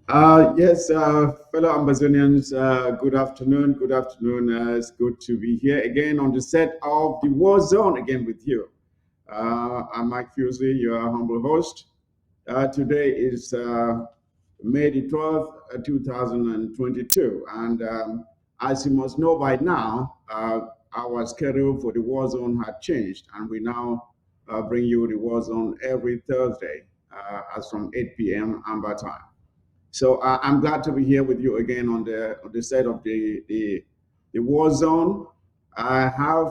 Yes, fellow Amazonians, good afternoon. Good afternoon. It's good to be here again on the set of the War Zone again with you. I'm Mike Fusey, your humble host. Today is May the 12th, 2022. And as you must know by now, our schedule for the War Zone had changed, and we now bring you the War Zone every Thursday as from 8 p.m. Amba time. So I'm glad to be here with you again on the set of the War Zone. I have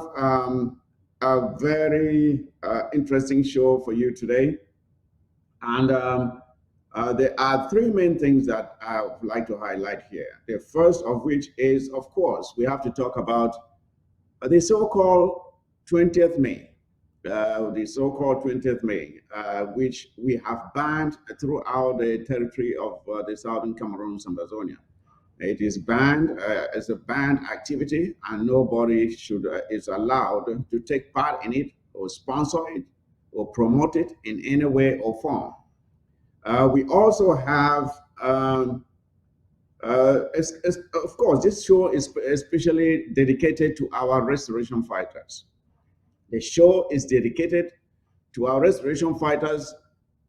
a very interesting show for you today, and there are three main things that I would like to highlight here. The first of which is, of course, we have to talk about the so-called 20th May, which we have banned throughout the territory of the southern Cameroon, Ambazonia. It is banned as a banned activity, and nobody should is allowed to take part in it or sponsor it or promote it in any way or form. We also have of course, this show is especially dedicated to our restoration fighters. The show is dedicated to our restoration fighters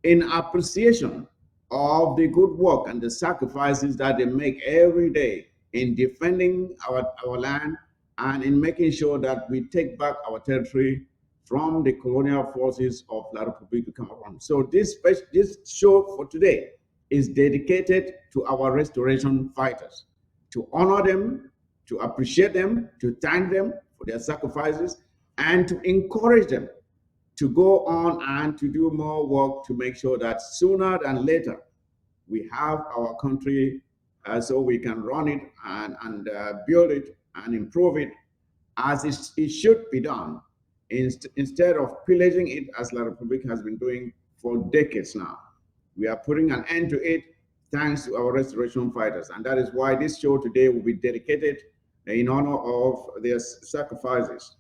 in appreciation of the good work and the sacrifices that they make every day in defending our land and in making sure that we take back our territory from the colonial forces of La République du Cameroon. So this show for today is dedicated to our restoration fighters, to honor them, to appreciate them, to thank them for their sacrifices, and to encourage them to go on and to do more work to make sure that sooner than later we have our country so we can run it and build it and improve it as it should be done instead of pillaging it as La Republic has been doing for decades now. We are putting an end to it thanks to our restoration fighters. And that is why this show today will be dedicated in honor of their sacrifices.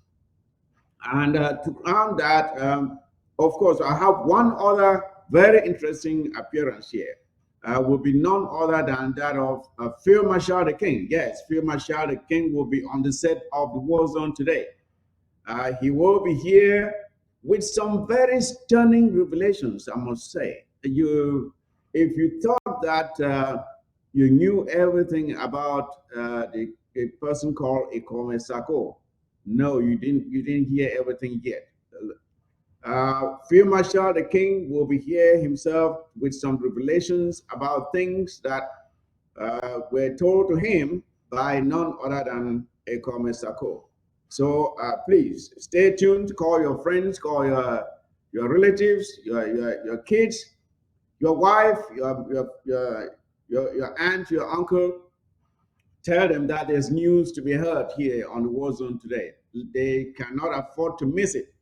And to crown that, of course, I have one other very interesting appearance here. Will be none other than that of Field Marshal the King. Yes, Field Marshal the King will be on the set of the War Zone today. He will be here with some very stunning revelations, I must say. If you thought that you knew everything about a person called Sako, no, you didn't. You didn't hear everything yet. Field Marshal the King will be here himself with some revelations about things that were told to him by none other than Ekome Sako. So please stay tuned. Call your friends, call your relatives, your kids, your wife, your aunt, your uncle. Tell them that there's news to be heard here on the War Zone today. They cannot afford to miss it.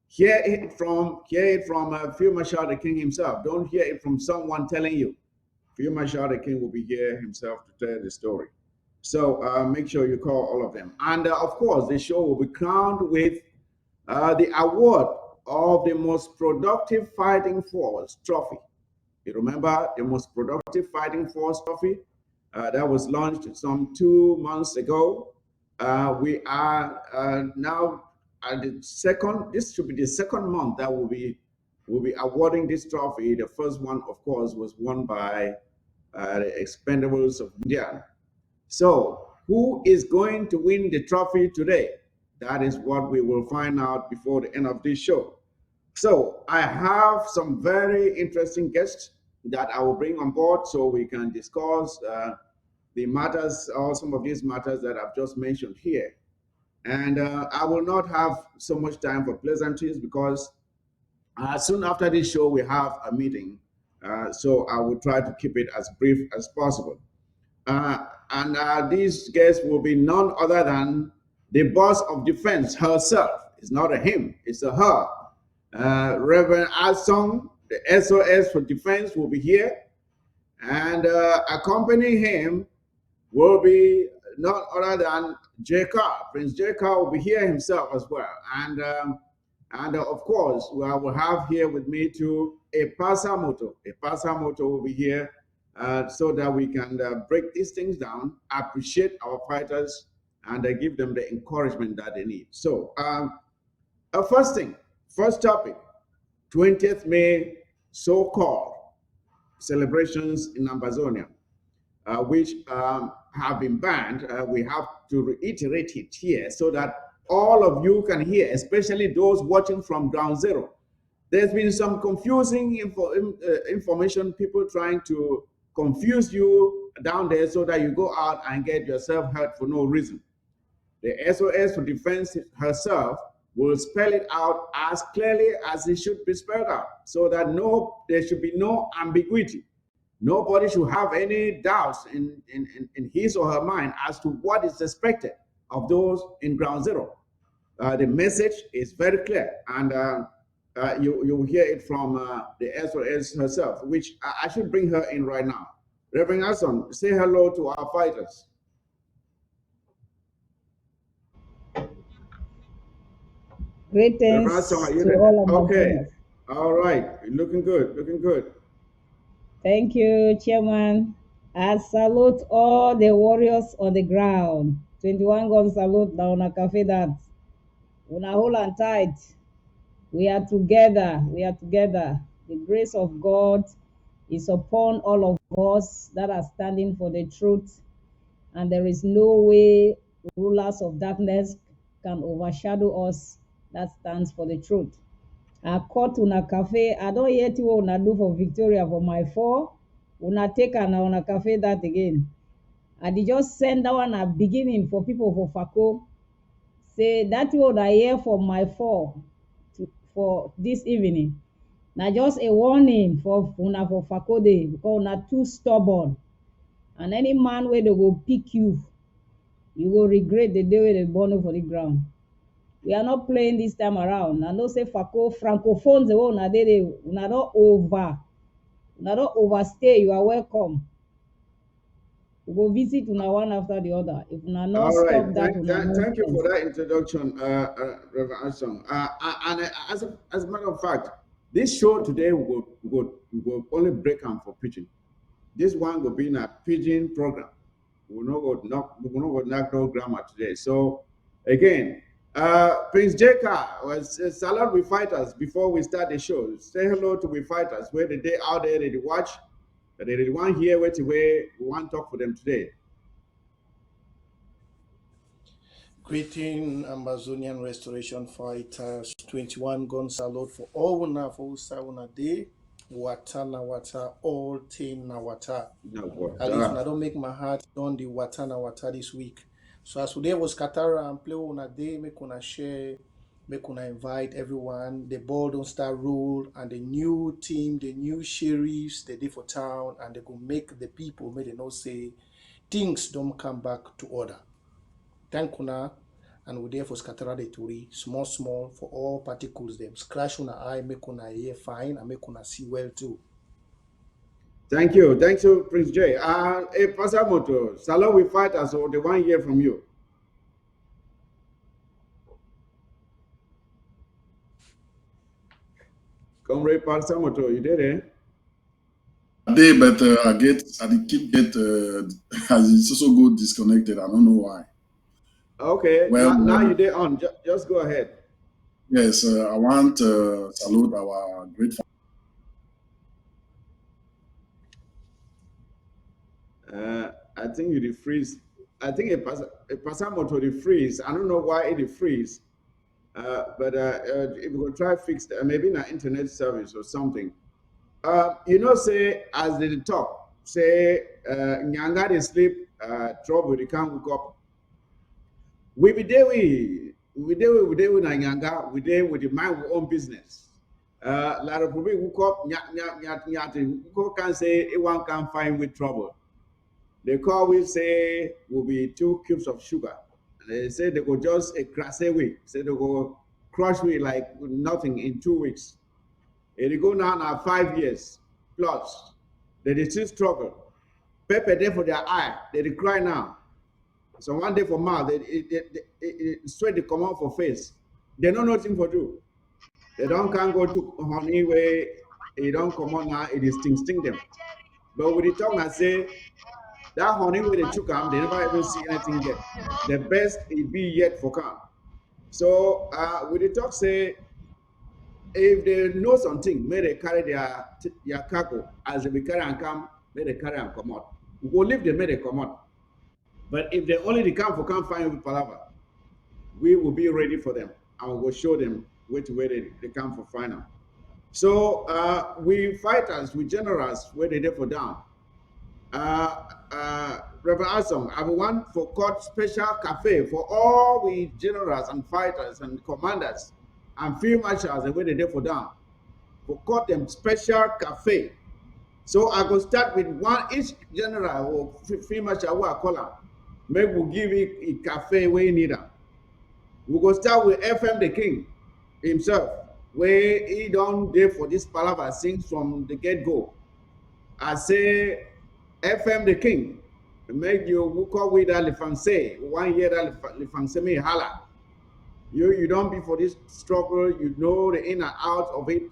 Hear it from Field Marshal the King himself. Don't hear it from someone telling you. Field Marshal the King will be here himself to tell the story. So make sure you call all of them. And of course, the show will be crowned with the award of the most productive fighting force trophy. You remember the most productive fighting force trophy that was launched some 2 months ago. We are now at the second. This should be the second month that will be awarding this trophy. The first one, of course, was won by the Expendables of India. So, who is going to win the trophy today? That is what we will find out before the end of this show. So, I have some very interesting guests that I will bring on board so we can discuss the matters or some of these matters that I've just mentioned here. And I will not have so much time for pleasantries because soon after this show we have a meeting. So I will try to keep it as brief as possible. And these guests will be none other than the boss of defense herself. It's not a him, it's a her. Reverend Asong, the SOS for defense, will be here. And accompanying him will be none other than J. Carr. Prince J. Carr will be here himself as well. And of course, I will have here with me too a Pasamoto. A Pasamoto will be here so that we can break these things down, appreciate our fighters, and give them the encouragement that they need. So, first topic, 20th May, so-called celebrations in Ambazonia, which have been banned. We have to reiterate it here so that all of you can hear, especially those watching from ground zero. There's been some confusing information, people trying to confuse you down there so that you go out and get yourself hurt for no reason. The SOS for Defense herself will spell it out as clearly as it should be spelled out so that there should be no ambiguity. Nobody should have any doubts in his or her mind as to what is expected of those in ground zero. The message is very clear, and you will hear it from the SOS herself, which I should bring her in right now. Reverend Asson, say hello to our fighters. Greetings to all of okay. All right, looking good, looking good. Thank you, Chairman. I salute all the warriors on the ground. 21 gun salute down a cafe that. Una hold and tight. We are together. We are together. The grace of God is upon all of us that are standing for the truth. And there is no way rulers of darkness can overshadow us that stands for the truth. I caught una cafe. I don't yet what una do for Victoria for my 4. Una take and una cafe that again. I did just send that one a beginning for people for Fako. Say that what I hear for my 4 for this evening. Now just a warning for una for Fako day because una too stubborn. And any man where they go pick you, you will regret the day where they born you for the ground. We are not playing this time around. I know say Fako francophones the one they una don't overstay. You are welcome. We go visit una one after the other. If una not stop that, thank you for that introduction, Reverend Armstrong. And as a matter of fact, this show today will only break them for preaching. This one will be in a pigeon program. We're not going to knock no grammar today. So again, Prince Jeka was salute with fighters before we start the show. Say hello to we fighters. Where the day out there they watch, they want here wait away. We want to talk for them today. Greeting Amazonian restoration fighters, 21 gun salute for all una for una day. Wata na wata, all thing na wata. At least I don't make my heart on the wata na wata this week. So as today was Katara and play on a day, make una share, make una invite everyone. The ball don't start roll and the new team, the new sheriffs, they did for town and they go make the people, may they know say things don't come back to order. Thank una and we therefore scatter the turi small for all particles them. Scratch una eye, make una ear fine and make una see well too. Thank you, Prince J. Pasamoto, salute with fighters or the one hear from you. Comrade Pasamoto, you did it? Day, but I keep it's also go disconnected. I don't know why. Okay, well, now you did on. Just go ahead. Yes, I want to salute our great. I think you freeze. I think a Pasamoto the freeze. I don't know why it freeze. But if we could try fix that, maybe in an internet service or something. Say as they talk, say Nyanga they sleep, trouble they can't wake up. We be there with Nyanga, we there with the mind we own business. Lot of people who up, who can say one can find with trouble. They call we say will be 2 cubes of sugar. They say they go just a crash away. Say they go crush me like nothing in 2 weeks. It go now 5 years plus. They still struggle. Pepper there for their eye. They cry now. So one day for mouth, they sweat they come out for face. They know nothing for do. They don't can't go to honey way. It don't come on now. It is sting them. But with the talk I say that honey where they took them, they never even see anything yet. The best it be yet for come. So with the talk say if they know something, may they carry their cargo as they be carry and come, may they carry and come out. We go leave them, may they come out. But if they only they come for come find with Palava, we will be ready for them and we will show them where they come for final. So we fighters, we generals, where they there for down. Reverend Asong, I want for court special cafe for all we generals and fighters and commanders and field marshals, the way they there for down. For court them special cafe. So I go start with one each general or field marshal who I call them. Maybe we'll give it a cafe where you need them. We go start with FM the King himself, where he don't there for this palaver since from the get-go. I say FM the King, make you look up with that Lefangse, 1 year that Lefangse me hala. You don't be for this struggle, you know the in and out of it.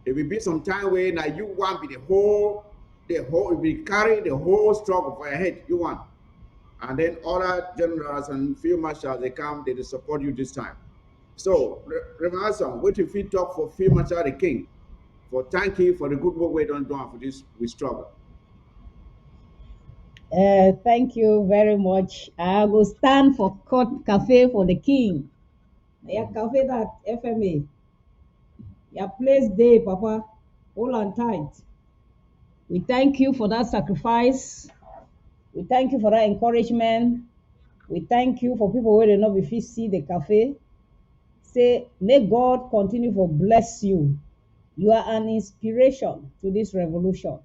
It will be some time where now you want be the whole, it will carry the whole struggle for your head, you want. And then other generals and field marshals, they come, they support you this time. So, Reverend, what if we talk for Field Marshal the King? For thank you for the good work we don't do for this, we struggle. Thank you very much. I will stand for court cafe for the king. Yeah, cafe that FMA. Your place day, Papa. Hold on tight. We thank you for that sacrifice. We thank you for that encouragement. We thank you for people who don't know if you see the cafe. Say, may God continue to bless you. You are an inspiration to this revolution.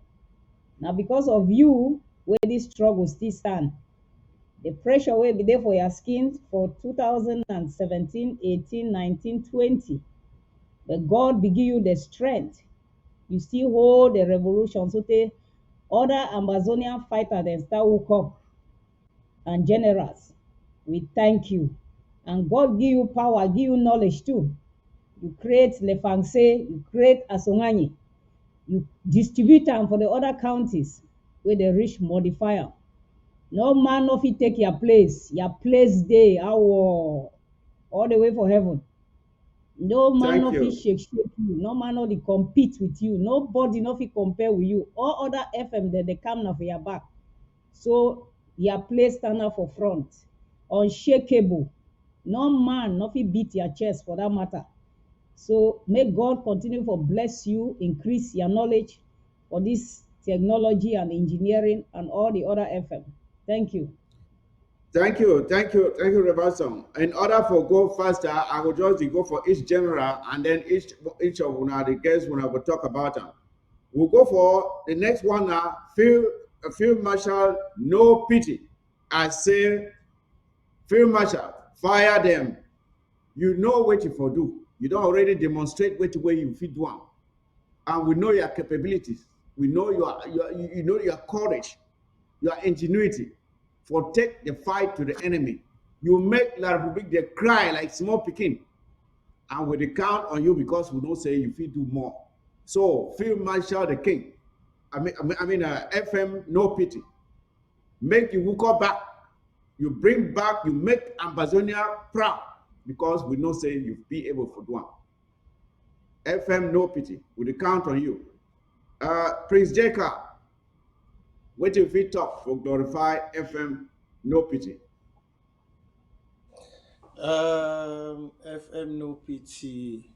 Now, because of you, where this struggle still stand, the pressure will be there for your skin for 2017, 18, 19, 20. But God will give you the strength. You still hold the revolution. So the other Amazonian fighters then start woke up and generals. We thank you. And God give you power, give you knowledge too. You create Lefangse, you create Asongani. You distribute them for the other counties where they reach modifier. No man of it take your place day, all the way for heaven. No man of it shake you. No man of it compete with you. Nobody of it compare with you. All other FM that they come now for your back. So your place stand up for front. Unshakable. No man of it beat your chest for that matter. So may God continue to bless you, increase your knowledge for this technology and engineering and all the other FM. Thank you. Thank you, Reverend. In order for go faster, I will just go for each general and then each of the guests when I will talk about them. We'll go for the next one now. Field Marshal, no pity. I say, Field Marshal, fire them. You know what you for do. You don't already demonstrate what way you fit do. And we know your capabilities. We know you know your courage, your ingenuity for take the fight to the enemy. You make La Republique they cry like small picking. And we count on you because we don't say you fit do more. So Field Marshal the King. FM no pity. Make you walk back. You bring back, you make Amazonia proud because we know say you be able to do one. FM no pity. We count on you. Prince Jacob, what if we talk for glorify FM no pity? FM no pity.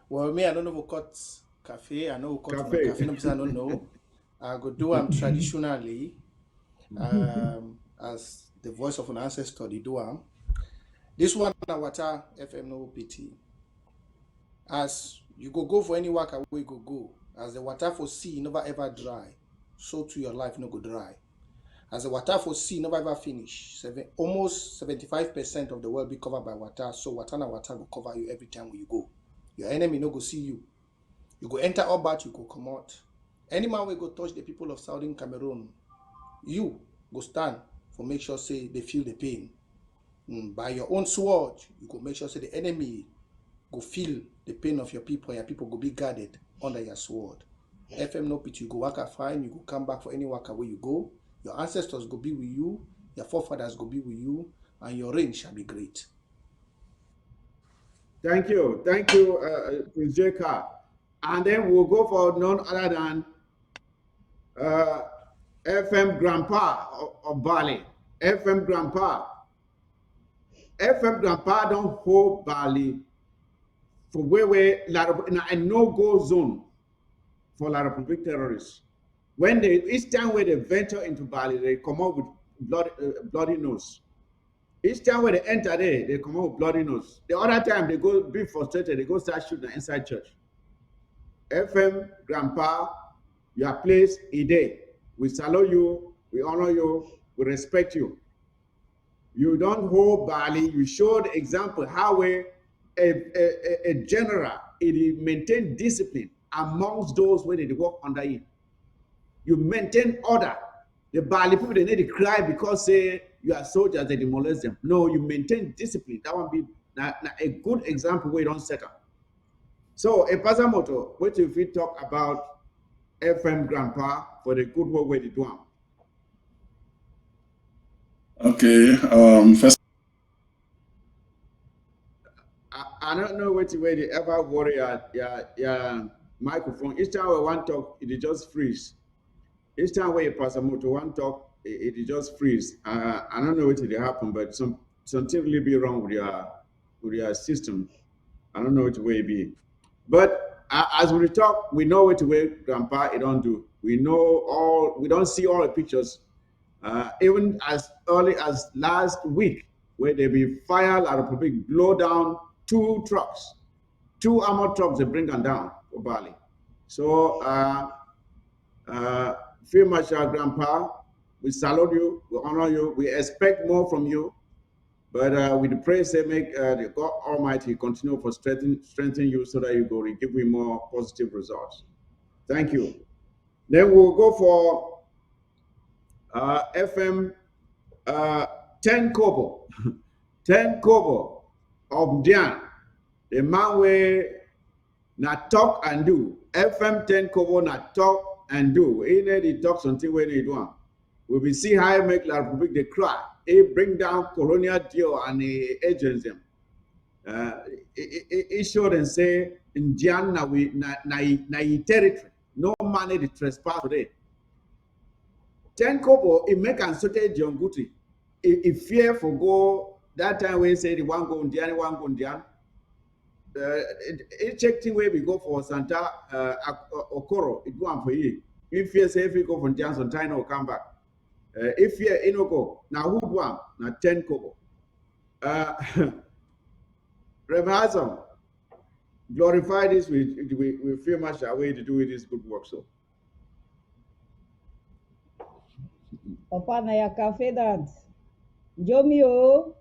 Well, me, I don't know what cut cafe. I know what cut cafe. No, I don't know. I go do them traditionally, as the voice of an ancestor. They do them. This one, water FM no pity. As you go for any work away, go. As the water for sea never ever dry, so to your life no go dry. As the water for sea never ever finish. Almost 75% of the world be covered by water, so water will cover you every time you go. Your enemy no go see you. You go enter Obat, you go come out. Any man will go touch the people of Southern Cameroon, you go stand for make sure say they feel the pain. By your own sword, you go make sure say the enemy go feel the pain of your people go be guarded under your sword. FM no pit, you go waka fine, you go come back for any waka where you go. Your ancestors go be with you, your forefathers go be with you, and your reign shall be great. Thank you, Prince J.K. And then we'll go for none other than FM Grandpa of Bali. FM Grandpa. FM Grandpa don't hold Bali for where a no-go zone for La Republic terrorists. When each time when they venture into Bali, they come up with bloody nose. Each time when they enter there, they come out with bloody nose. The other time they go be frustrated, they go start shooting inside church. FM, Grandpa, your place is there. We salute you, we honor you, we respect you. You don't hold Bali, you show the example how a general, it maintain discipline amongst those when they work under you. You maintain order. The Bali people, they need to cry because say you are soldiers, they demolish them. No, you maintain discipline. That would be a good example where you don't set up. So, a Pasamoto, what if we talk about FM Grandpa for the good work where they do? Okay. First, I don't know which way they ever worry your microphone. Each time we want to talk, it just freeze. Each time we pass a motor one talk, it just freeze. I don't know what will happen, but something really be wrong with your system. I don't know which way it be. But as we talk, we know which way Grandpa it don't do. We don't see all the pictures. Even as early as last week, where they be fire La Republic blow down 2 trucks, 2 armored trucks they bring them down for Bali. So Field Marshal Grandpa, we salute you, we honor you, we expect more from you. But we pray, say, make the God Almighty continue for strengthen you so that you go and give you more positive results. Thank you. Then we'll go for FM 10 Kobo. 10 Kobo of Dian. The man where not talk and do. FM 10 Kobo not talk and do. He need to talk something where they do. We will see how make La Republic they cry. It bring down colonial deal and agents them. It showed and say in Dian na we na territory. No money to trespass today. 10 Kobo it make and sote John Guti. If fear for go that time we say the one go in Dian, one go in Dian. It check thing where we go for Santa Okoro, it go for you. If you say if you go from Dian, sometime will come back. If you no go, now who one? Now 10 Kobo. Reverend, glorify this. We feel much away to do this good work. So. Papa na ya cafe that. Jomio,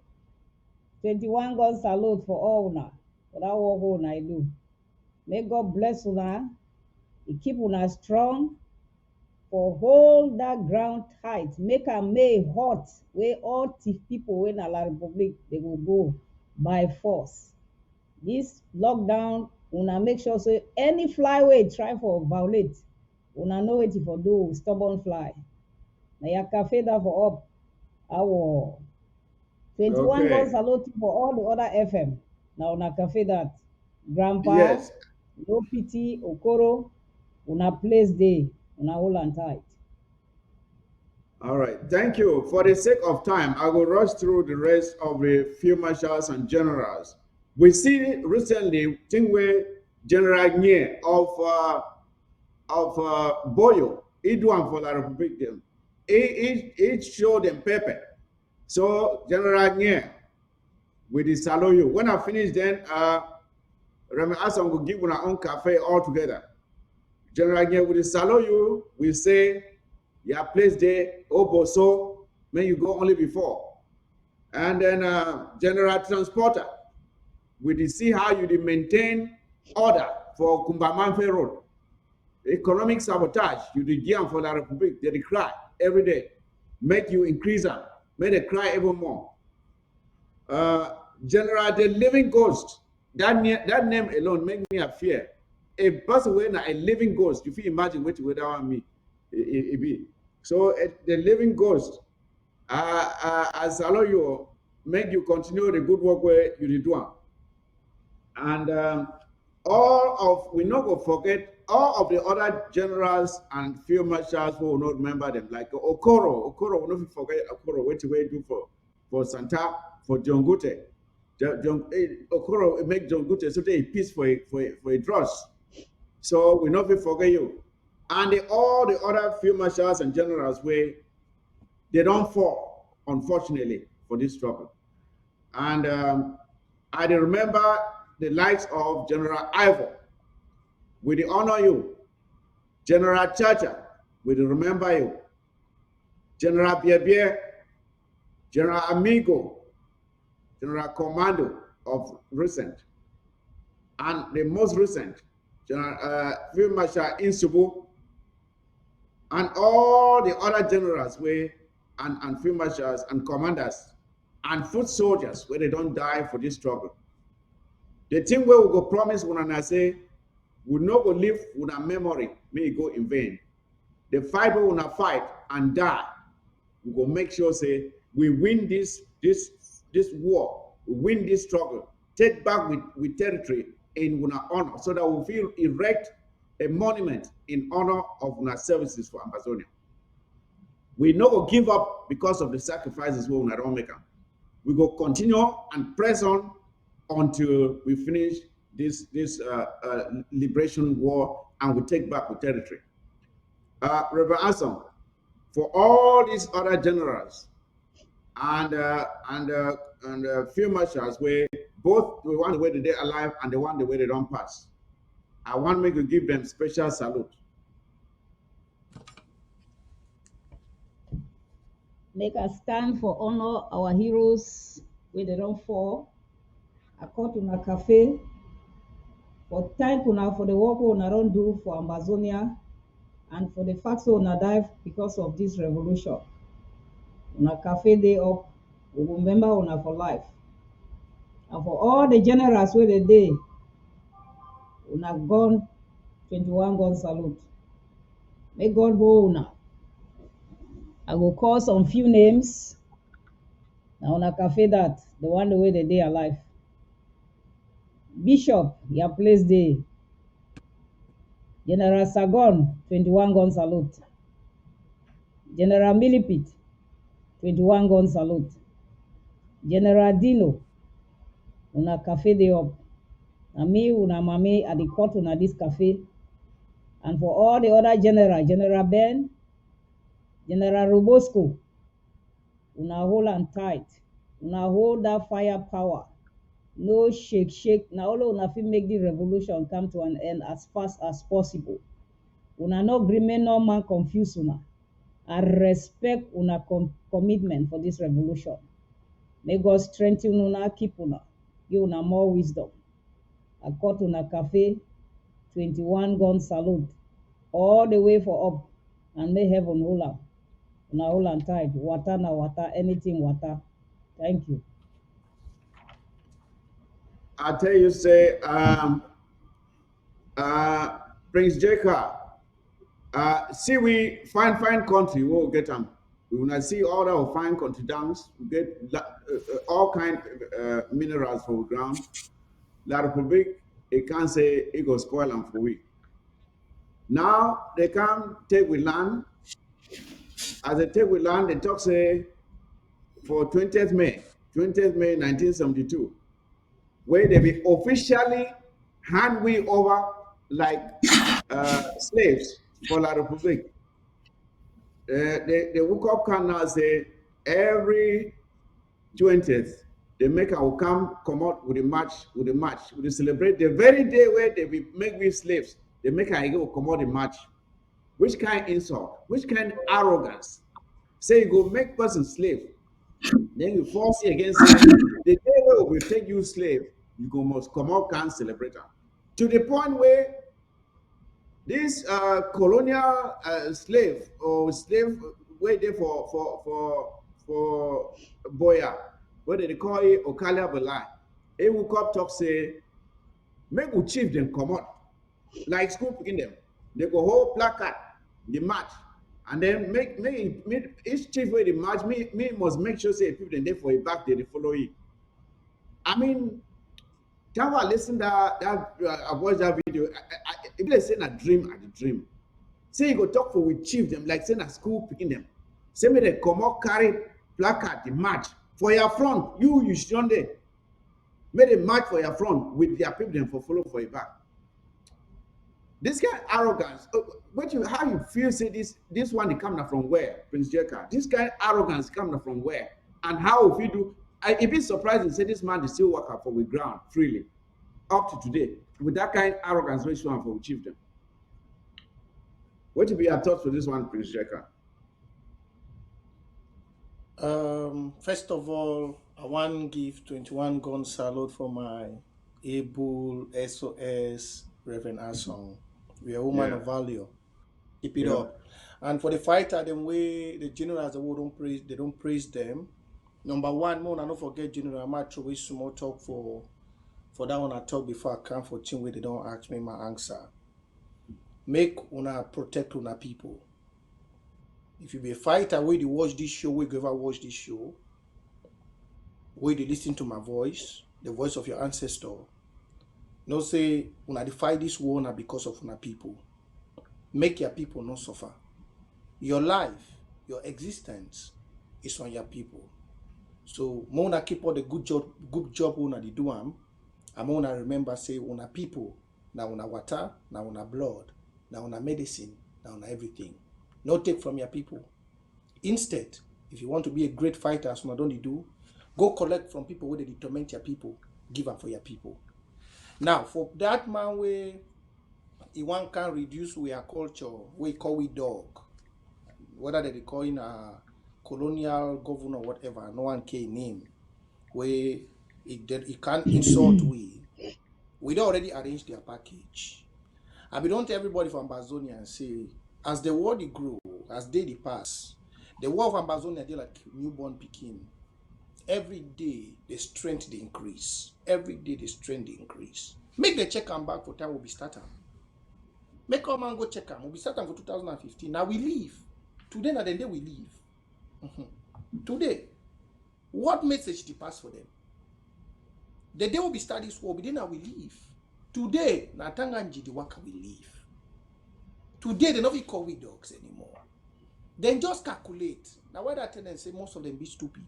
21 God salute for all una. For that work I do. May God bless una. He keep una strong. For hold that ground tight. Make am may hot. Where all thief people in La Republic they will go by force. This lockdown, una make sure so any flyway try for violate. Una know what for do stubborn fly. Na ya cafe that for up our 21 Okay. God salute for all the other FM. Now una cafe that Grandpa, Yes. no pity, Okoro, una place day, una hold and tight. All right. Thank you. For the sake of time, I will rush through the rest of the field marshals and generals. We see recently thing where General Nye of Boyo, he do one for La Republic them. He showed them paper. So General Nye, we disallow you. When I finish, then Remy Asan will give our own cafe all together. General Nye, we disallow you. We say your place there, Oboso, may you go only before. And then General Transporter, we see how you maintain order for Kumbamanfe Road. Economic sabotage, you do give for La Republic, they cry every day. Make you increase them, make they cry even more. General, the living ghost, that name alone make me a fear. a person when a living ghost. If you imagine what that me, it be. So the living ghost, as allow you make you continue the good work where you did one. And we not go forget all of the other generals and field marshals who will not remember them, like Okoro. Okoro will not forget Okoro. What we do for Santa, for John Gute. Okoro make John Gute so they peace for a trust. So we not forget you. And all the other field marshals and generals where they don't fall, unfortunately, for this struggle. And I remember the likes of General Ivor. We honor you. General Chacha, we remember you. General Biebier, General Amigo, General Commando of recent. And the most recent, General Field Marshal Insubu, and all the other generals and field marshals and commanders and foot soldiers where they don't die for this struggle. The thing where we go promise when I say we not go live with a memory may go in vain. The fight we wanna fight and die, we go make sure say we win this war, we win this struggle, take back with territory in una honor, so that we feel erect a monument in honor of our services for Amazonia. We not go give up because of the sacrifices we una don't make them. We go continue and press on until we finish this liberation war and we take back the territory. Reverend Anson, for all these other generals and field marshals, where both the one the way they're alive and the one the way they don't pass, I want me to give them special salute. Make us stand for honor our heroes where they don't fall. I call to na cafe for thank una for the work una don't do for Amazonia and for the fact that una die because of this revolution. Una cafe day up, we will remember una for life. And for all the generals where they day, una gone 21 gun salute. May God hold una. I will call some few names. Now una cafe that, the one the way they day alive. Bishop, your place day. General Sagon, 21 gun salute. General Millipit, 21 gun salute. General Dino, una cafe day up. And me, una mame at the court una this cafe. And for all the other general, General Ben, General Robosco, una hold and tight. Una hold that firepower. No shake. Now all una fit make the revolution come to an end as fast as possible. Una no remain no man confuse una. I respect una commitment for this revolution. May God strengthen una, keep una, give una more wisdom. I caught una cafe, 21 gun salute, all the way for up, and may heaven hold am. Una hold am tight. Water na water, anything water. Thank you. I tell you, say, Prince Jacob, see we fine country, we'll get them. We will see all our fine country dams, we get all kind minerals for the ground. La Republic, it can't say it go spoil them for we. Now they come take with land. As they take with land, they talk say for 20th May 1972, where they be officially hand we over like slaves for La Republic. They woke up can now say every 20th they make our come out with a match, we celebrate the very day where they be make we slaves. They make our go come out the match. Which kind of insult? Which kind of arrogance? Say you go make person slave, then you force it against him. The day where we take you slave, you go must come out can celebrate them. To the point where this colonial slave or slave wait there for Boya, what they call it Okalia Belai. It will come talk say, make we chief them come out. like school picking them. They go hold placard, the march, and then make each chief where the march, me must make sure say people there for a back they follow it. I mean, tell I listen I watched that video. If they say a dream at the dream, say you go talk for with chief them like saying a school picking them. Say me they come out carry placard the march for your front. You should there. Made a march for your front with their people them for follow for your back. This kind of arrogance, how you feel say this one is coming from where, Prince Jeka? This kind of arrogance coming from where? And how if you do it be surprising say this man is still working for the ground freely up to today with that kind of arrogance which one for achieve them. What to be your thoughts for this one, Prince Jeka? First of all, I want to give 21 gun salute for my able SOS Reverend Asong. We are woman of value. Keep it up. And for the fighter, them way the generals they don't praise them. Number one, I don't forget general. I might throw small talk for that one I talk before I come for team where they don't ask me my answer. Make una protect una people. If you be a fighter, where you watch this show, where you ever watch this show, where you listen to my voice, the voice of your ancestor. No say una defy this war na because of una people. Make your people not suffer. Your life, your existence is on your people. So mona keep all the good job una di do am. And mona remember say una people, na una water, na una blood, na una medicine, na una everything. No take from your people. Instead, if you want to be a great fighter, as una don't do, go collect from people where they torment your people, give them for your people. Now, for that man where he one can reduce our culture, we call it dog. Whether they call in a colonial governor or whatever, no one can name. Where it can't insult we. We don't already arrange their package. And we don't tell everybody from Amazonia and say, as the world grow, as they pass, the war of Amazonia they like newborn Pekin. Every day the strength they increase. Every day the strength they increase. Make the check and back for time will be starting. Make our man go check them. We'll be starting for 2015. Now we leave. Today na the day we leave. Today, what message to pass for them? The day will be starting this war, but then now we leave. Today, na Tanganji the worker will leave. Today they don't call we dogs anymore. Then just calculate. Now why that tendency say most of them be stupid?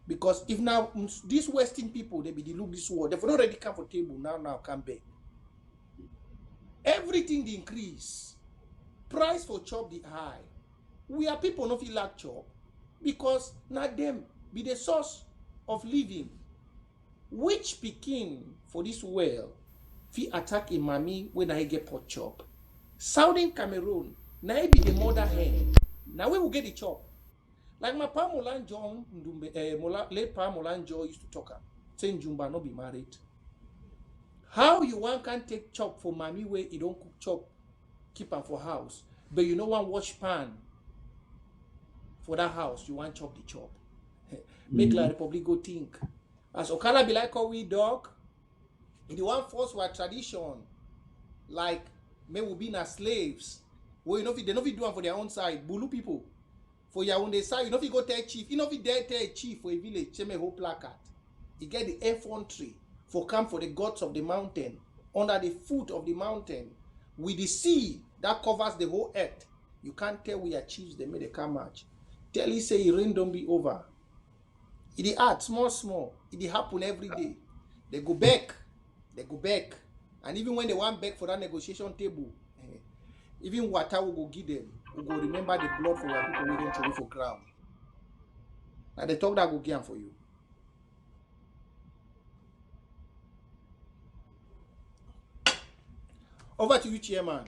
Because if now these Western people they be the look this war, they've already comfortable now come back. Everything they increase. Price for chop the high. We are people not feel like chop because not them be the source of living. Which Pekin for this well fi attack a mommy when I get pot chop. Southern Cameroon, now be the mother hen. Now we will get the chop. Like my Pa Molan John, late Pa Molan Joe used to talk, saying Jumba not be married. How you one can take chop for mommy where you don't cook chop, keep her for house, but you know one wash pan for that house, you want chop the chop. Make La Republic go think. As Okala be like how we dog, in the one force our tradition, like may we be na slaves. Well, you know, they know we do them for their own side. Bulu people. For your own side, you know if you go tell chief, you know if you dare tell chief for a village, say me whole placard. You get the infantry for come for the gods of the mountain, under the foot of the mountain, with the sea that covers the whole earth. You can't tell we are chiefs, they made a come match. Tell you say rain don't be over. It add small. It happen every day. They go back. And even when they want back for that negotiation table, even water will go give them. We go remember the blood for our people waiting to for ground. Now they talk that go give them for you. Over to you, Chairman.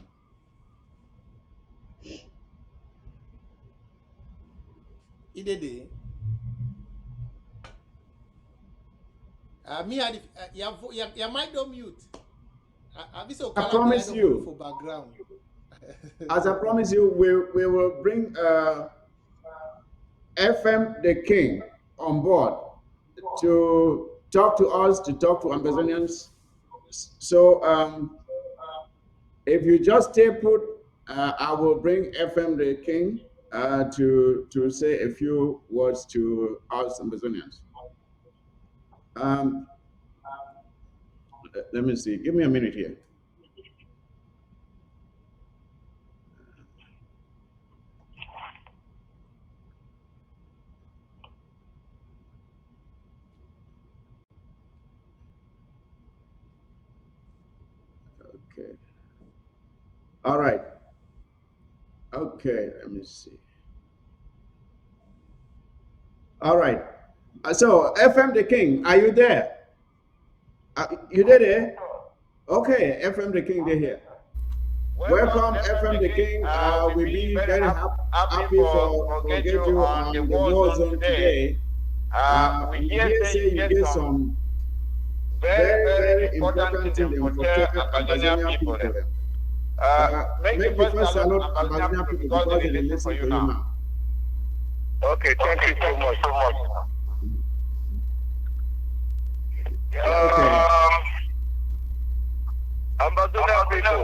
Idede. Me and your mic don't mute. I promise you. For background. As I promise you, we will bring FM the King on board to talk to us, to talk to Ambazonians. So If you just stay put, I will bring FM the King to say a few words to us Amazonians. Um, let me see. Give me a minute here. Okay. All right. Okay. Let me see. All right. So, FM the King, are you there? You there? Okay, FM the King, they're here. Welcome, FM the King. We'll be very happy for get you on the war zone today. We hear say you get some very important thing them for tell Ambazonian people. Make you first salute Ambazonian people because they listen to you now. Okay, thank you so much. Okay. Ambazonian people,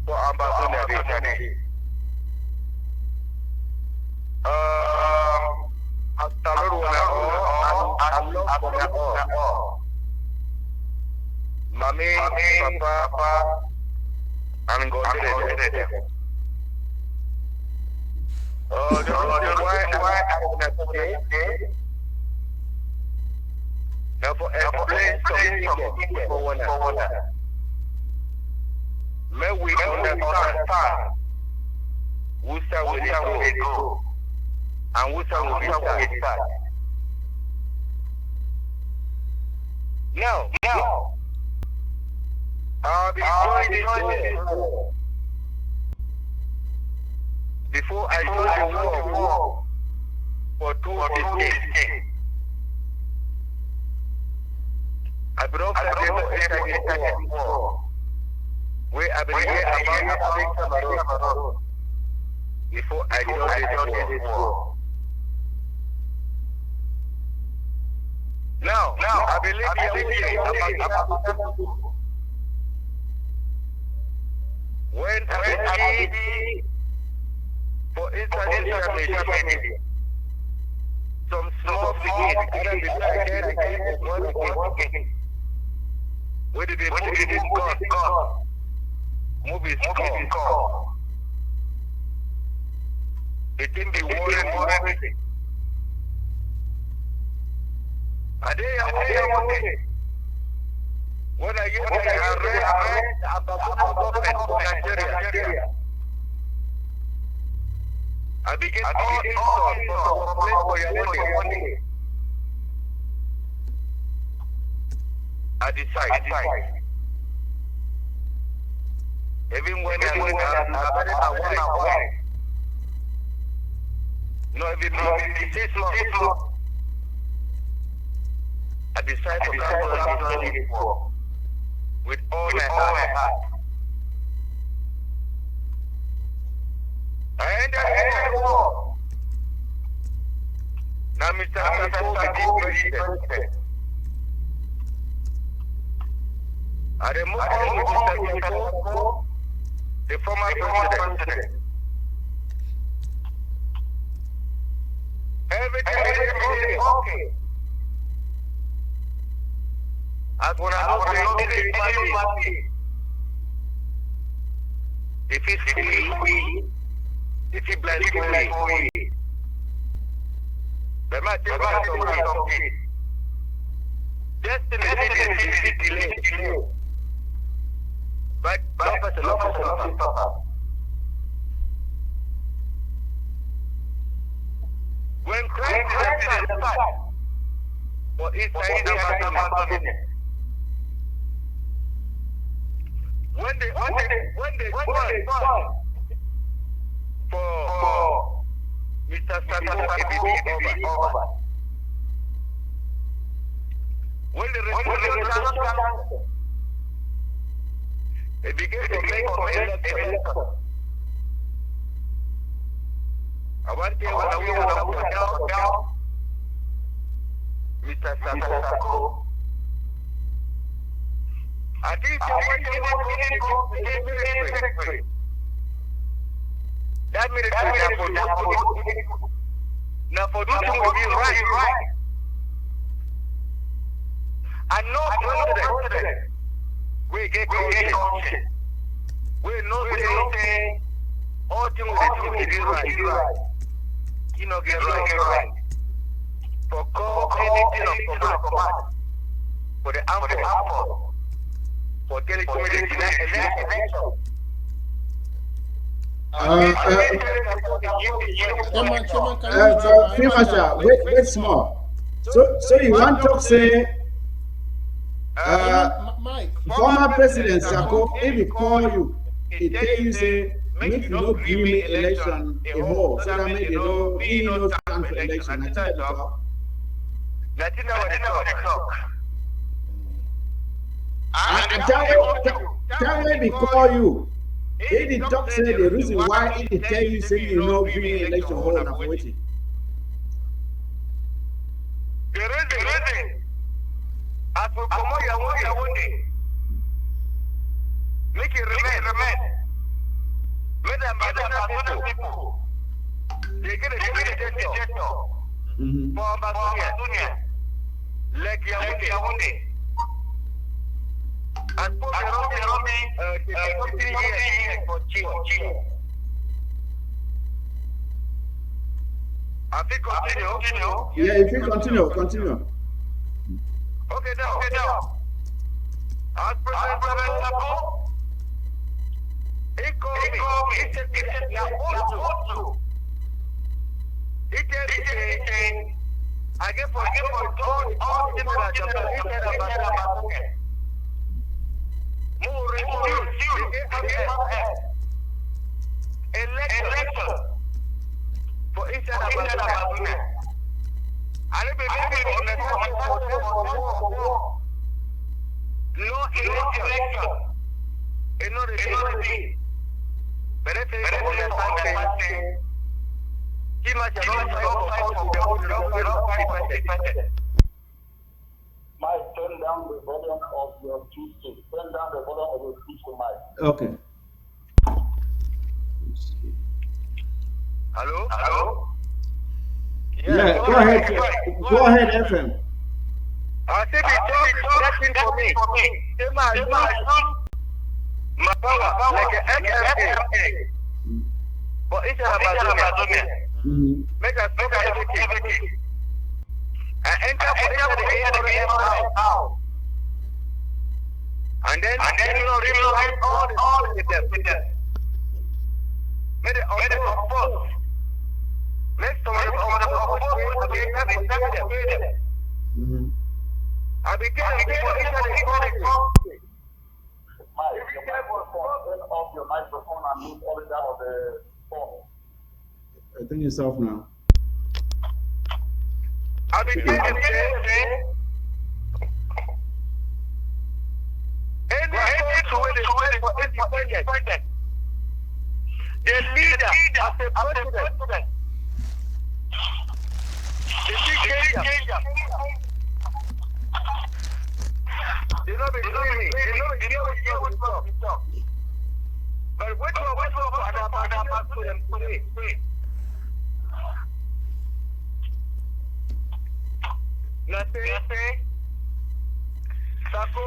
for Ambazonian people. Mami, papa, I'm going to do it. Oh, the reason why I'm say, now for explain something for one another. May we understand who shall we go and who shall we start. Now, I'll be joining this before I join the war for 215. I brought the war where I began about Cameroon before I joined this war. Now, I believe when I see for international media, some small brigade, where did they move his gun? It didn't be worried. When I get arrest about Nigeria, I begin all for your money. I decide. Even when I'm away. No, even long. I decide to come to this war with all my heart. I enter the war. Now, Mr. Sako became president. I remove Mr. Sako, the former president. Everything is okay. As when I party, if it's free, if it's blind free, they might take something. Destiny is delay. But nothing stop. When Christ is the start, for each side of Amazon. When they for Mr. Sako over. When the revolution they began to make election. I want to down. Mr. Sako. I think that military now for this to be right. I know president. We get conscious. We know say all things will be right. You know, get right. For call anything of command. For the armed for telecommunication election. Wait small. So you want to say Mike, former President Sako, if he call you, he tell you say make you not give me election a whole, so that make you know he no stand for election. I think that talk. That's what they talk. Tell me he call you. If he talk say the reason why he tell you say you know give me election whole na for waiting. The reason as we promote your one day, make it remain. Make them people. They get a gesture for Amba like your one day. And put the 3 years for change. I think continue. Yeah, if you continue. Okay, now. As President Sako, he called me. He said, "You are also." He said, "I get for all things that he said about it. More election for each other about it. I don't believe in no election. It's not a thing. But if it's a he must Mike, turn down the volume of your speech. Turn down the volume of your speech to Mike. Okay. Hello? Yeah, go ahead. Go ahead, FM. I said it's talking for me. My power, like an MFA. But it's about make us everything. And enter for the house. And then rewrite all the them. Made it of course. Next time I became Mike, your microphone, turn off your microphone and move all it down on the phone. I think it's off now. I became the leader as a president. The big changer. They know me. They know what's up. But what to them today? Nothing. Sako,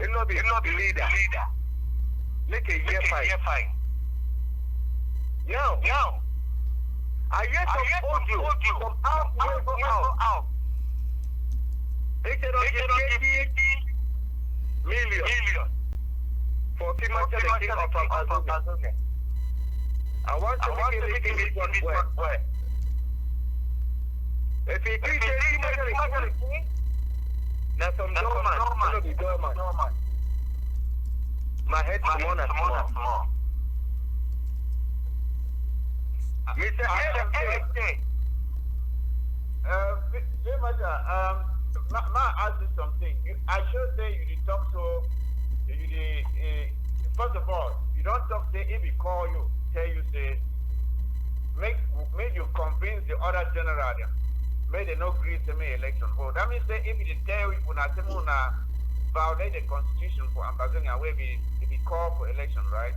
it not be leader. Make a year fine. Now. I yet to hold you from out. They said $80 million for female from Azania. I want to make it one way. If you think now some doorman, my head small. Mr. Eric, ma ask you something. I should say you did talk so. First of all, you don't talk say if he call you, tell you say make you convince the other general. made a no agree to me election. But that means that if it tell you when I say violate the constitution for Amba Generals, where we call for election, right?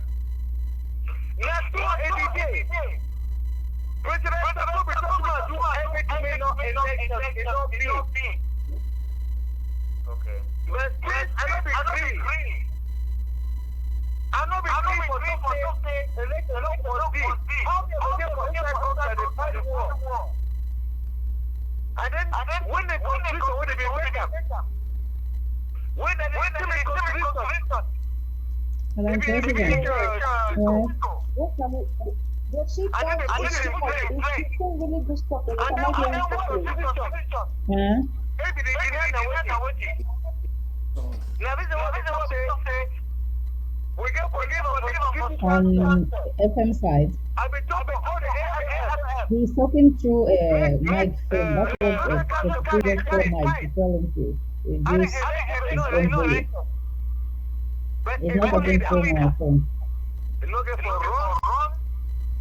Yes, do every day. President Sako be talking about do everything no election, it no be. Okay. But please, I don't be free. I know be free for to say election no must be. How they go get for inside outside the fight war? And then when the constitution when they be make up, when they still make constitution. Madam President. But she thought it's still really good stuff. They cannot hear properly. Huh? On FM side, he's talking through a microphone. That's what the previous call might be telling you. Reduce his own volume. He's not talking through my phone.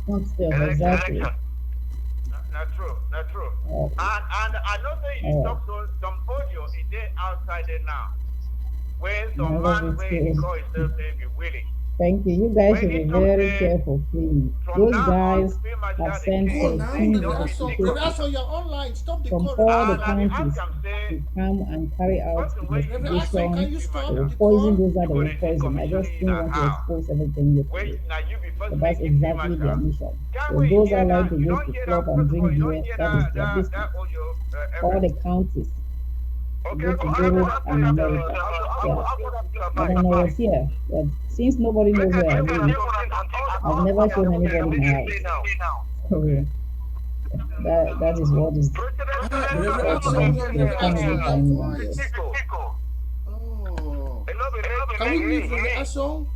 Not still, exactly. Not true. And I know that you talk to some audio is there outside there now. Where some man where he call himself saying be willing. Thank you. You guys should be very careful, please. Those guys have sent a team You're online. Stop the from all the counties to come and carry out investigation to poison those that were poisoned. I just don't want to expose everything yesterday. But that's exactly their mission. So those are like to go to club and drink beer, that is their business. All the counties. To go to Europe and America. Yeah. But then I was here. But since nobody knows where I live, I've never shown anybody my house. So that is what is Can we leave for the song?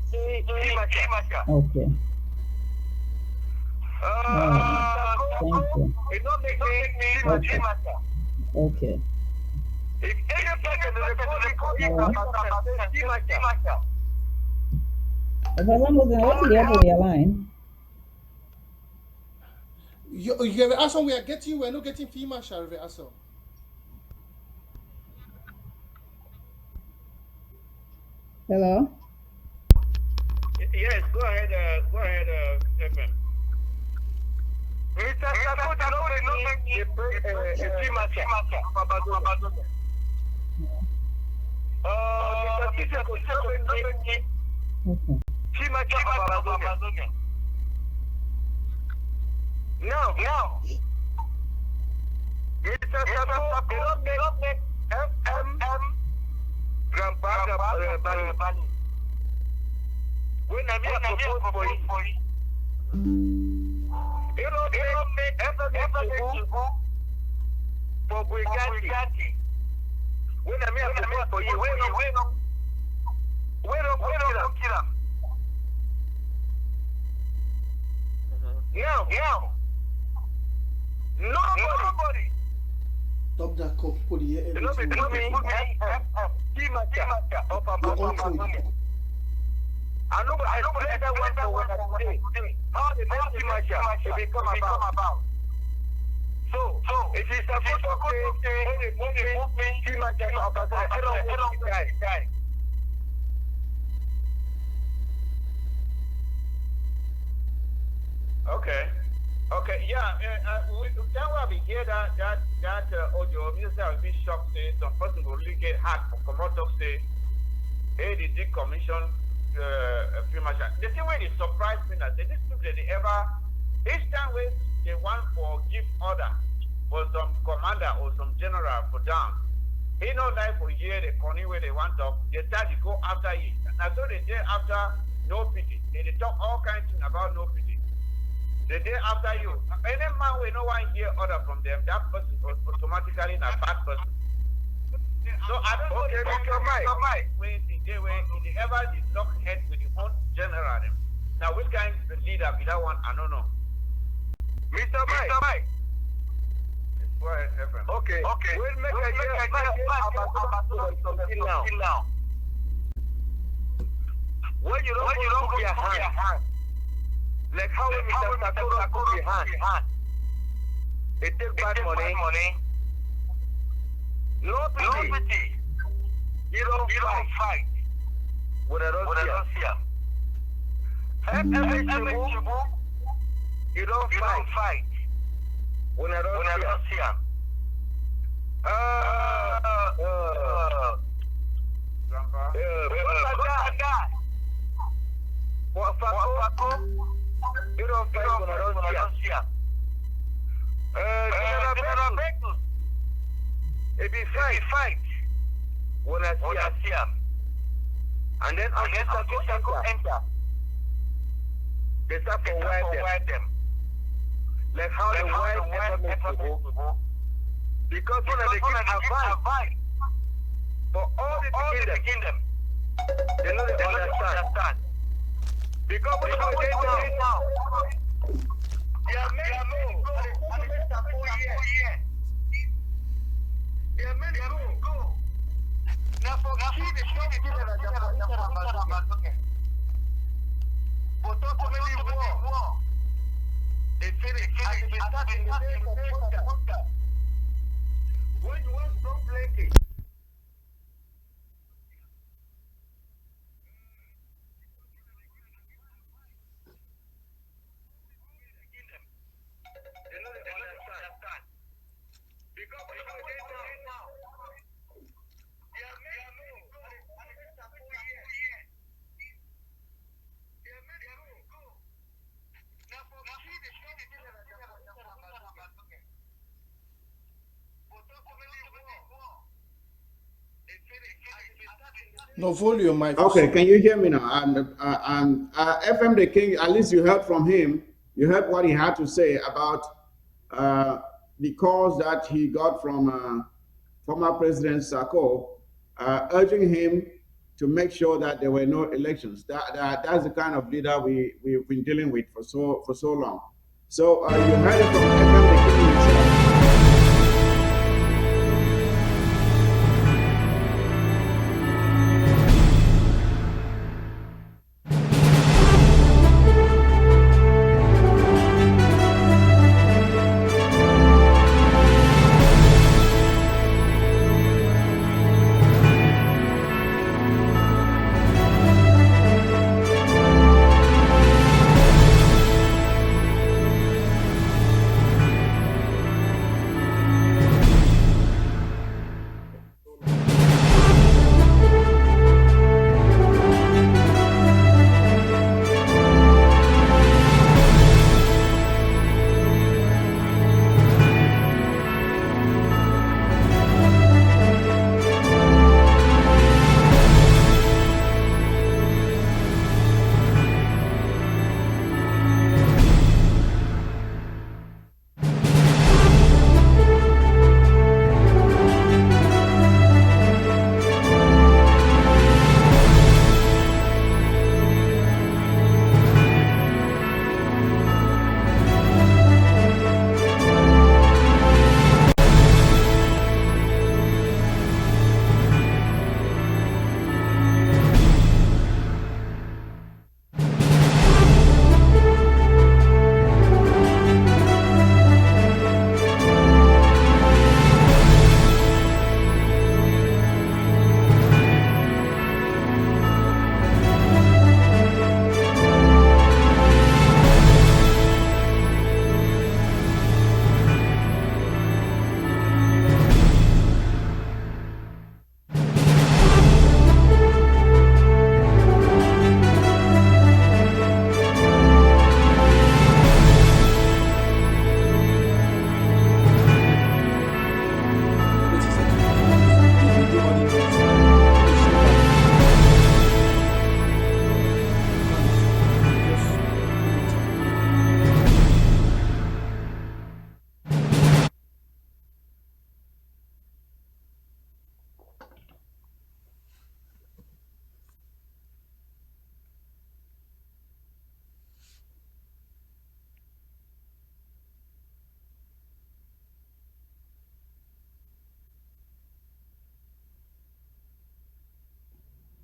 Okay. Thank you. Okay. If any person in the what is the other your line? You have asked we are getting, we're not getting FEMA shall we ask. Hello? Yes, go ahead, FM. Mr. Sako, Now, Mr. Sako, they don't make FM Grandpa Bali. When I'm here propose for you. They don't make FM for Brigati. When I'm here propose for you, we don't kill them. Now, nobody. Stop that cop for the year. You know, between Timaka of Amba. I know that one for today. How the next Timaka should become about. So, it is supposed to say, any movement, Timaka of Amba, I don't die. Okay, yeah. That will be here that audio minister will be shocked. Say some person will really get hard for come out of say, hey, they did commission pretty much. The thing where it surprised me that this people they ever each time when they want for give order for some commander or some general for down. He know that for year the corner where they want to they start to go after you. And so they did after no pity. They talk all kinds of things about no pity. The day after you, any man will no one hear order from them, that person was automatically a bad person. So I don't know if when they ever did knock head with the own general. Now which kind of leader be that one? I don't know. Mr. Mike. Go ahead, FM. Okay. We'll make a year about something now. When you don't put your hand. Like how Mr. Sako put your hand. It takes bad money No pity. You don't fight with a Russia. You don't fight with a Russia. Sako, you don't fight with a Russia. If you fight when I see him, and then Sako enter, they start to wipe them. Like how the wipe ever go. Because when they give advice for all the kingdom, they know they understand. Because when they go now, they are meant to go, and they start 4 years. They are meant to go. Now for key, they show the children that they are but also many war. They finish, and they start in the day of podcast. When you want to play it, they know they understand. Because when they now, they are made to go, and they start 4 years. They are made to go. Now for key, they show the children that they are No volume, my Okay, can you hear me now? FM the King, at least you heard from him. You heard what he had to say about the calls that he got from former President Sako, urging him to make sure that there were no elections. That's the kind of leader we've been dealing with for so long. So you heard it from FM the King himself.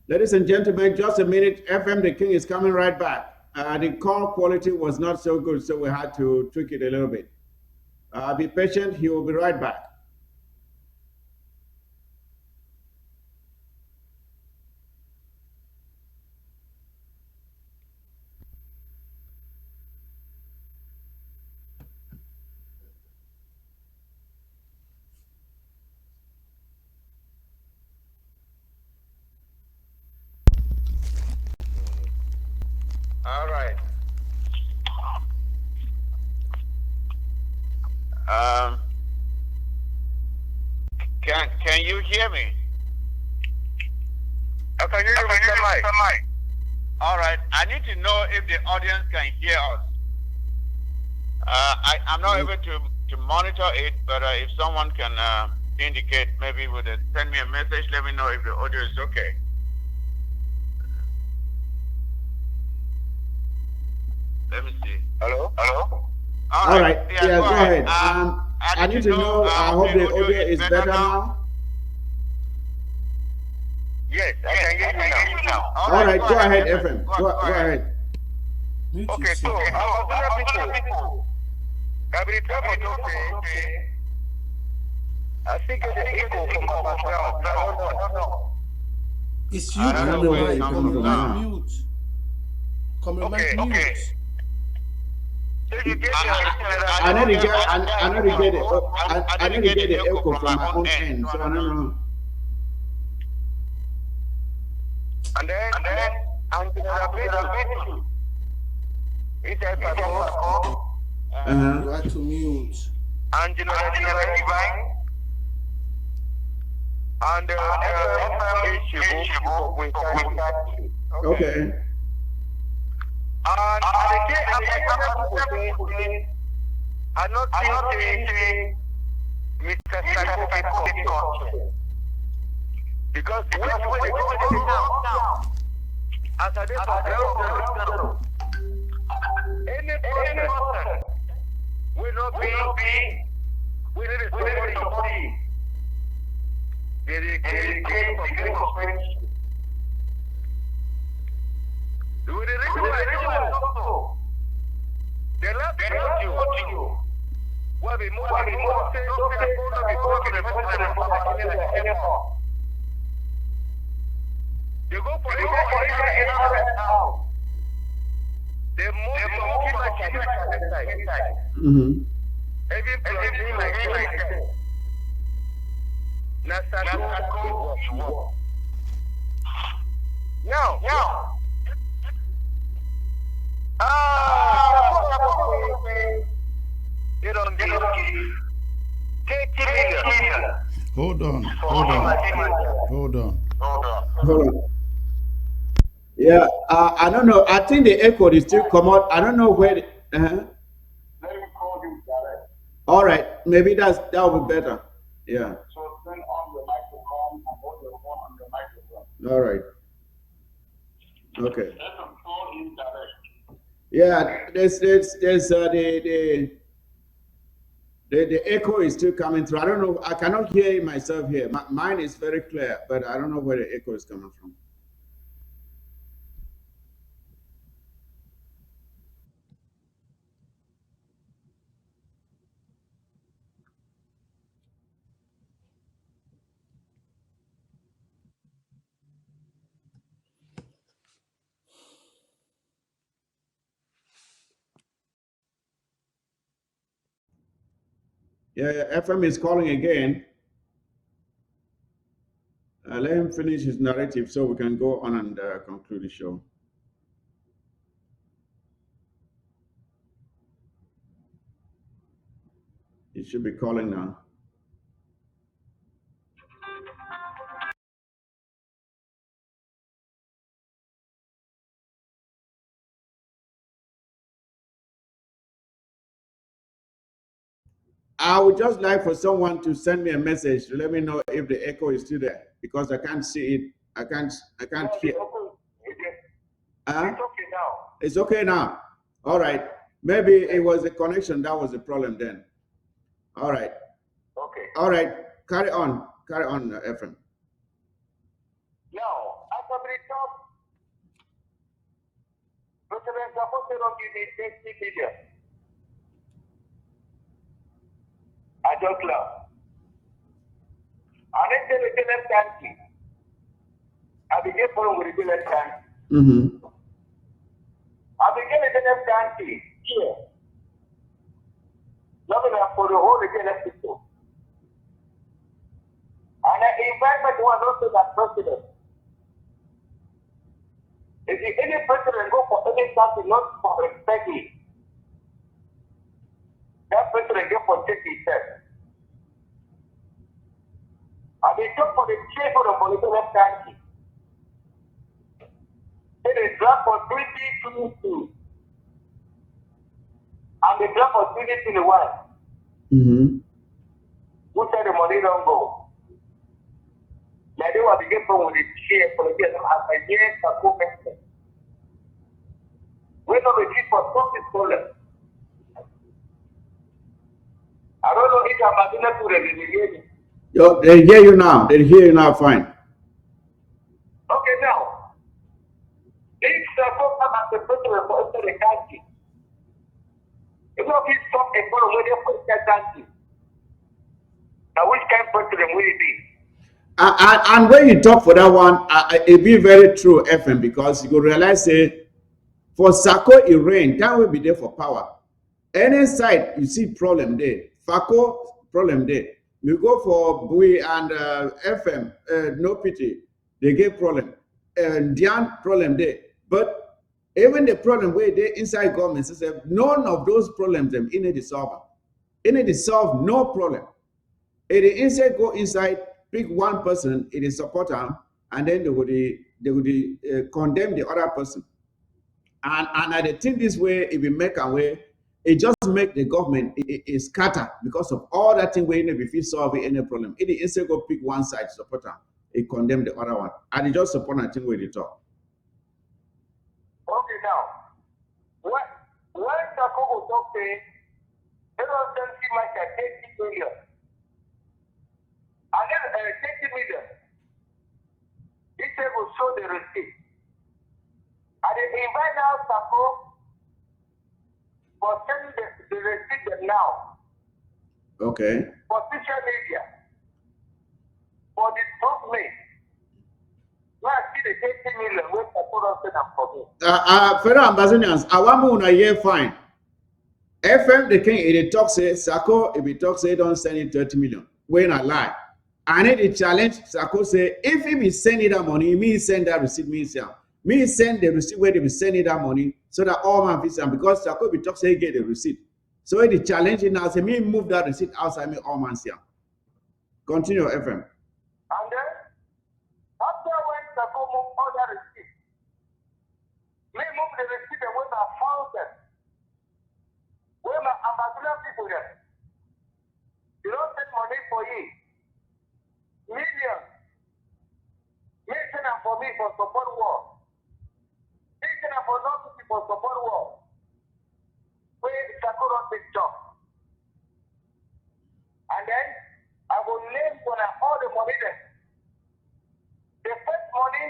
Ladies and gentlemen, just a minute. FM the King is coming right back. The call quality was not so good, so we had to tweak it a little bit. Be patient. He will be right back. All right. Can you hear me? I can hear you, Mr. Mike. All right. I need to know if the audience can hear us. I'm not able to monitor it, but if someone can indicate, maybe would send me a message, let me know if the audio is okay. Let me see. Hello? All right. Yeah, go ahead. I need to know. I hope the audio is better now. Yes, I can hear you now. All right, go ahead, FM. Go ahead. Okay, so other people, every time I don't say, I think it's an echo from my background. I don't know. it's you, I don't know where it's coming from now. Mute. Okay. Mute. So you get I need to get the echo from my own end, so I don't know. And then I'm gonna it's a You have to mute. and divine and Okay. And I'm not thinking Mr. Sako because when they go now, as I did for any person will not be within the story. There is a case of friendship. The reason why also, the last you will be more they go for it now. The Mm-hmm. even planning like Sako. Now. They don't give 30 million. Hold on. Hold on. Yeah, I don't know. I think the echo is still come out. I don't know where. Let me call you direct. All right, maybe that will be better. Yeah. So turn on the microphone and hold your phone on the microphone. All right. Okay. Let them call you direct. Yeah, there's the echo is still coming through. I don't know. I cannot hear myself here. Mine is very clear, but I don't know where the echo is coming from. Yeah, FM is calling again. Let him finish his narrative so we can go on and conclude the show. He should be calling now. I would just like for someone to send me a message to let me know if the echo is still there because I can't see it. I can't hear. It's okay now. It's okay now. All right. Maybe it was the connection that was the problem then. All right. Okay. All right. Carry on, Ephraim. Now, at the top, President Sako said on the 20 million. I don't know. And then the lieutenant country. I began following the lieutenant country. Mm-hmm. I began the lieutenant country here. Governor for the whole lieutenant system. And I invite my one also that president. If any president go for certain country not for respecting. That person again protect himself. And they talk for the chief of the political country. It is draft for 2022. And the draft for 2021. Who said the money don't go? Now they want to get from the chair for the as a year Sako person. We know the chief for something stolen. I don't know if I'm going to the Yo, they hear you now. They hear you now fine. Okay, now. If Sako come as the president for the country, you know, if stop a follow where they put that country. Now, which kind of president will it be? And when you talk for that one, it be very true, FM, because you go realize, say, for Sako, it rain, that will be there for power. Any side you see problem there, Fako problem there. You go for Bui and FM, no pity, they get problem. And Dian problem there. But even the problem where they inside government system, none of those problems them in it is solved. In it is solved, no problem. It is inside go inside, pick one person, it is support them, and then they would condemn the other person. And I think this way, if we make a way, it just make the government it scatter because of all that thing where if you solve any problem. It instead go pick one side support them, it condemn the other one. And it just support a thing where they talk. Okay, now, when Sako was talking, they don't see much at 80 million. And then 30 million, he said will show the receipt. And they invite now Sako for sending the receipt now. Okay. For social media. For the top me. Where I see the 30 million, where Sako don't send them for me. Federal ambassadors, I want to year fine. FM, the king, it talk say, Sako, if he talk say, don't send it 30 million. When I lie. And then the challenge, Sako say, if he be sending that money, me send that receipt, me send the receipt where they be sending that money so that all man visit, because Sako be talk say he get the receipt. So the challenge now say me move that receipt outside me all man see. Continue, FM. And then after when Sako move all that receipt, me move the receipt and when I found them, where my ambassador people there, you don't send money for you. Millions. Me send them for me for support war. Me send them for nothing for support war. Where Sako don't take job. And then I will name for all the money there. The first money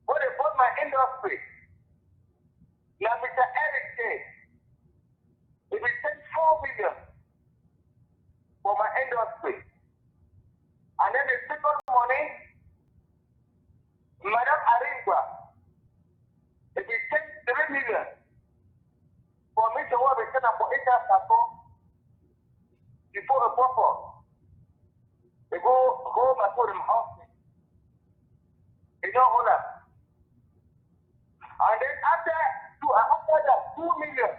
when they bought my industry. Now Mr. Eric said, if he sent 4 million for my industry. And then the second money, Madam Aringwa, if he sent 3 million for me to work with Sako before a proper, they go home and put him house. They don't hold up. And then after that 2 million,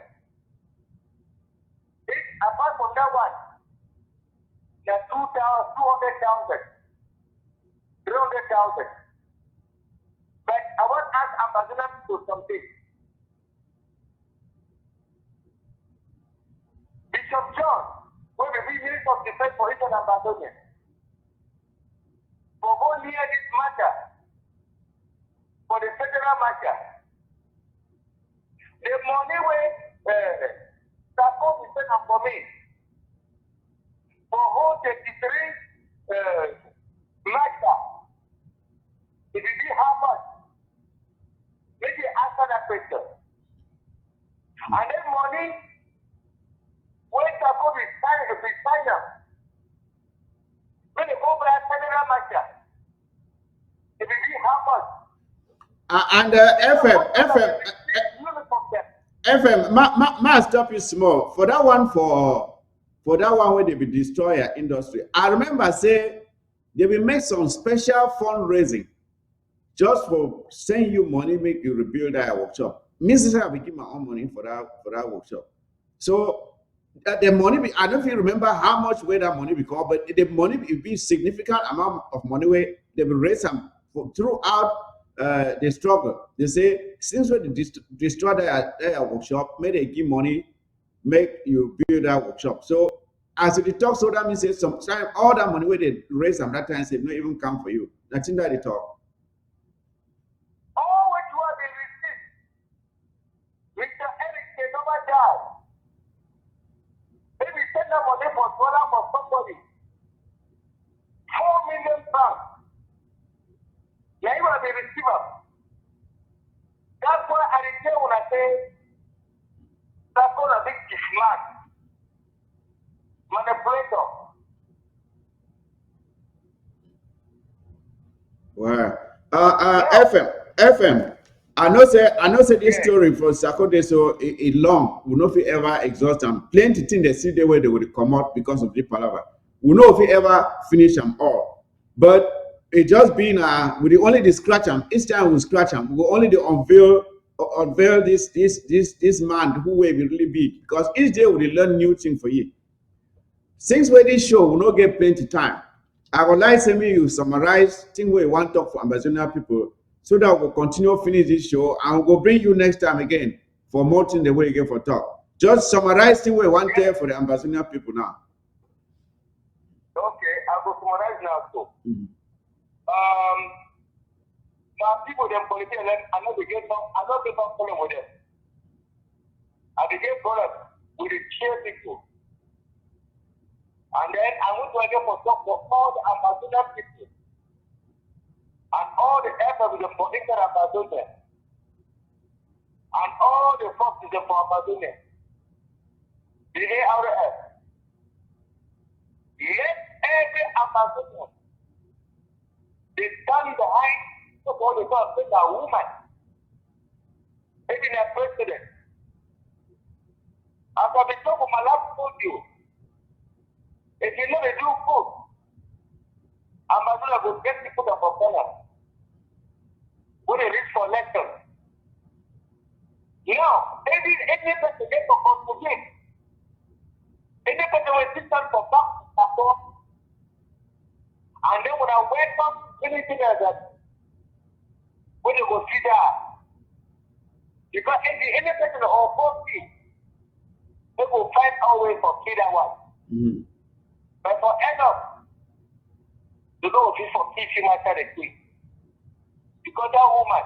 apart from that one, there's 200,000, 300,000. But I want to ask Ambassador to do something. Bishop John will be Minister of Defense for Eastern Ambassador. For go near this matter, for the federal matter, the money where Sako is sent for me. For whole 33 matter, it will be how much? Maybe answer that question. And then money, when Sako is sign up, when they go for that federal matter, it will be how much? And FM, ma stop you small. For that one where they be destroy industry. I remember say they will make some special fundraising just for send you money, make you rebuild that workshop. Means I will give my own money for that workshop. So the money, I don't even remember how much where that money become, but the money will be significant amount of money where they will raise some throughout the struggle. They say since when they destroy their workshop, may they give money, make you build that workshop. So as it talks, so that means sometimes all that money where they raise them that time say not even come for you. That's in that they talk. All what you have been received, Mr. Eric, they never die. Maybe send them money for dollar for somebody. 4 million pounds. Now you are the receiver. That's why I tell when I say Sako is a big smart manipulator. Wow. FM. I know say this story for Sako dey so it long. We know if we ever exhaust them. Plenty things they see the way they will come out because of the palaver. We know if we ever finish them all. But it just been we only scratch them. Each time we scratch them, we only unveil this man who will be really big. Because each day we learn new thing for you. Since we this show, we not get plenty time. I would like to me you summarize thing we want to talk for Amba Generals people so that we'll continue finish this show and we'll bring you next time again for more things the way you get for talk. Just summarize thing we want to for the Amba Generals people now. Okay, I will summarize now too. Now people them politicians, I know they get some problem with them. I begin problem with the chair people. And then I want to again for talk for all the Amba Generals people and all the efforts for Amba Generals and all the forces for Amba Generals. The ARF. Let every Amba General they stand behind all the God with a woman, even a president. As I been talking my last told you. If you never do good, Amba Generals will get people that for color. When they reach for election. Now, any person get for contribute. Any person will sit down for back to support. And then when I welcome anything like that, when they go see that. Because any person or both they will find our way for kill that one. Mm-hmm. But for end up, you know if for kill she might carry quick. Because that woman,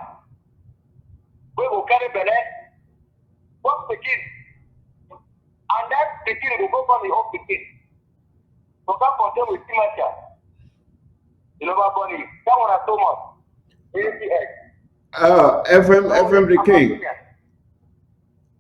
we will carry belly, what's the kid? And that the kid will go on the off the kid. So that for them with Timacha. You know what funny? That one are so much. FM the King.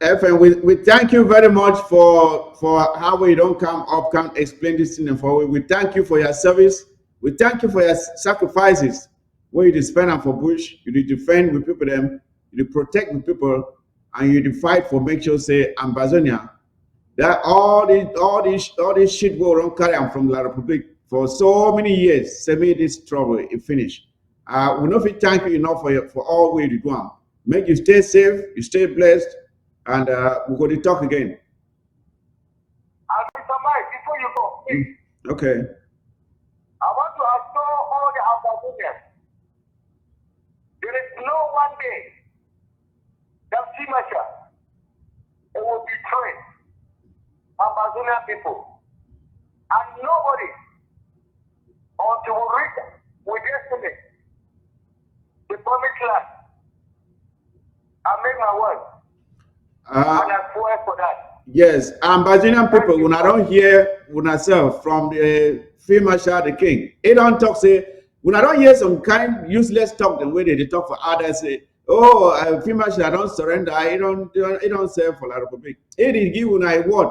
FM, we thank you very much for how we don't come explain this thing for we thank you for your service. We thank you for your sacrifices. Where you spend them for bush, you defend with people them, you protect with people, and you fight for make sure say Amba Generals that all this shit go around carry on from La Republic for so many years. Say me this trouble it finish. We know if thank you enough for all we do. Make you stay safe, you stay blessed. And we're going to talk again. Mr. Mike, before you go, please. Okay. I want to assure all the Amba Generals, there is no one day that Simasha will betray Amba Generals people. And nobody until we reach with destiny the promised land. I make my word. And I swear for that. Yes, Amba Generals people, when I don't hear myself from the Field Marshal the King, it don't talk say, when I don't hear some kind useless talk the way they talk for others, say, oh, Field Marshal, I don't surrender, I don't sell for La Republic. It is give when I word.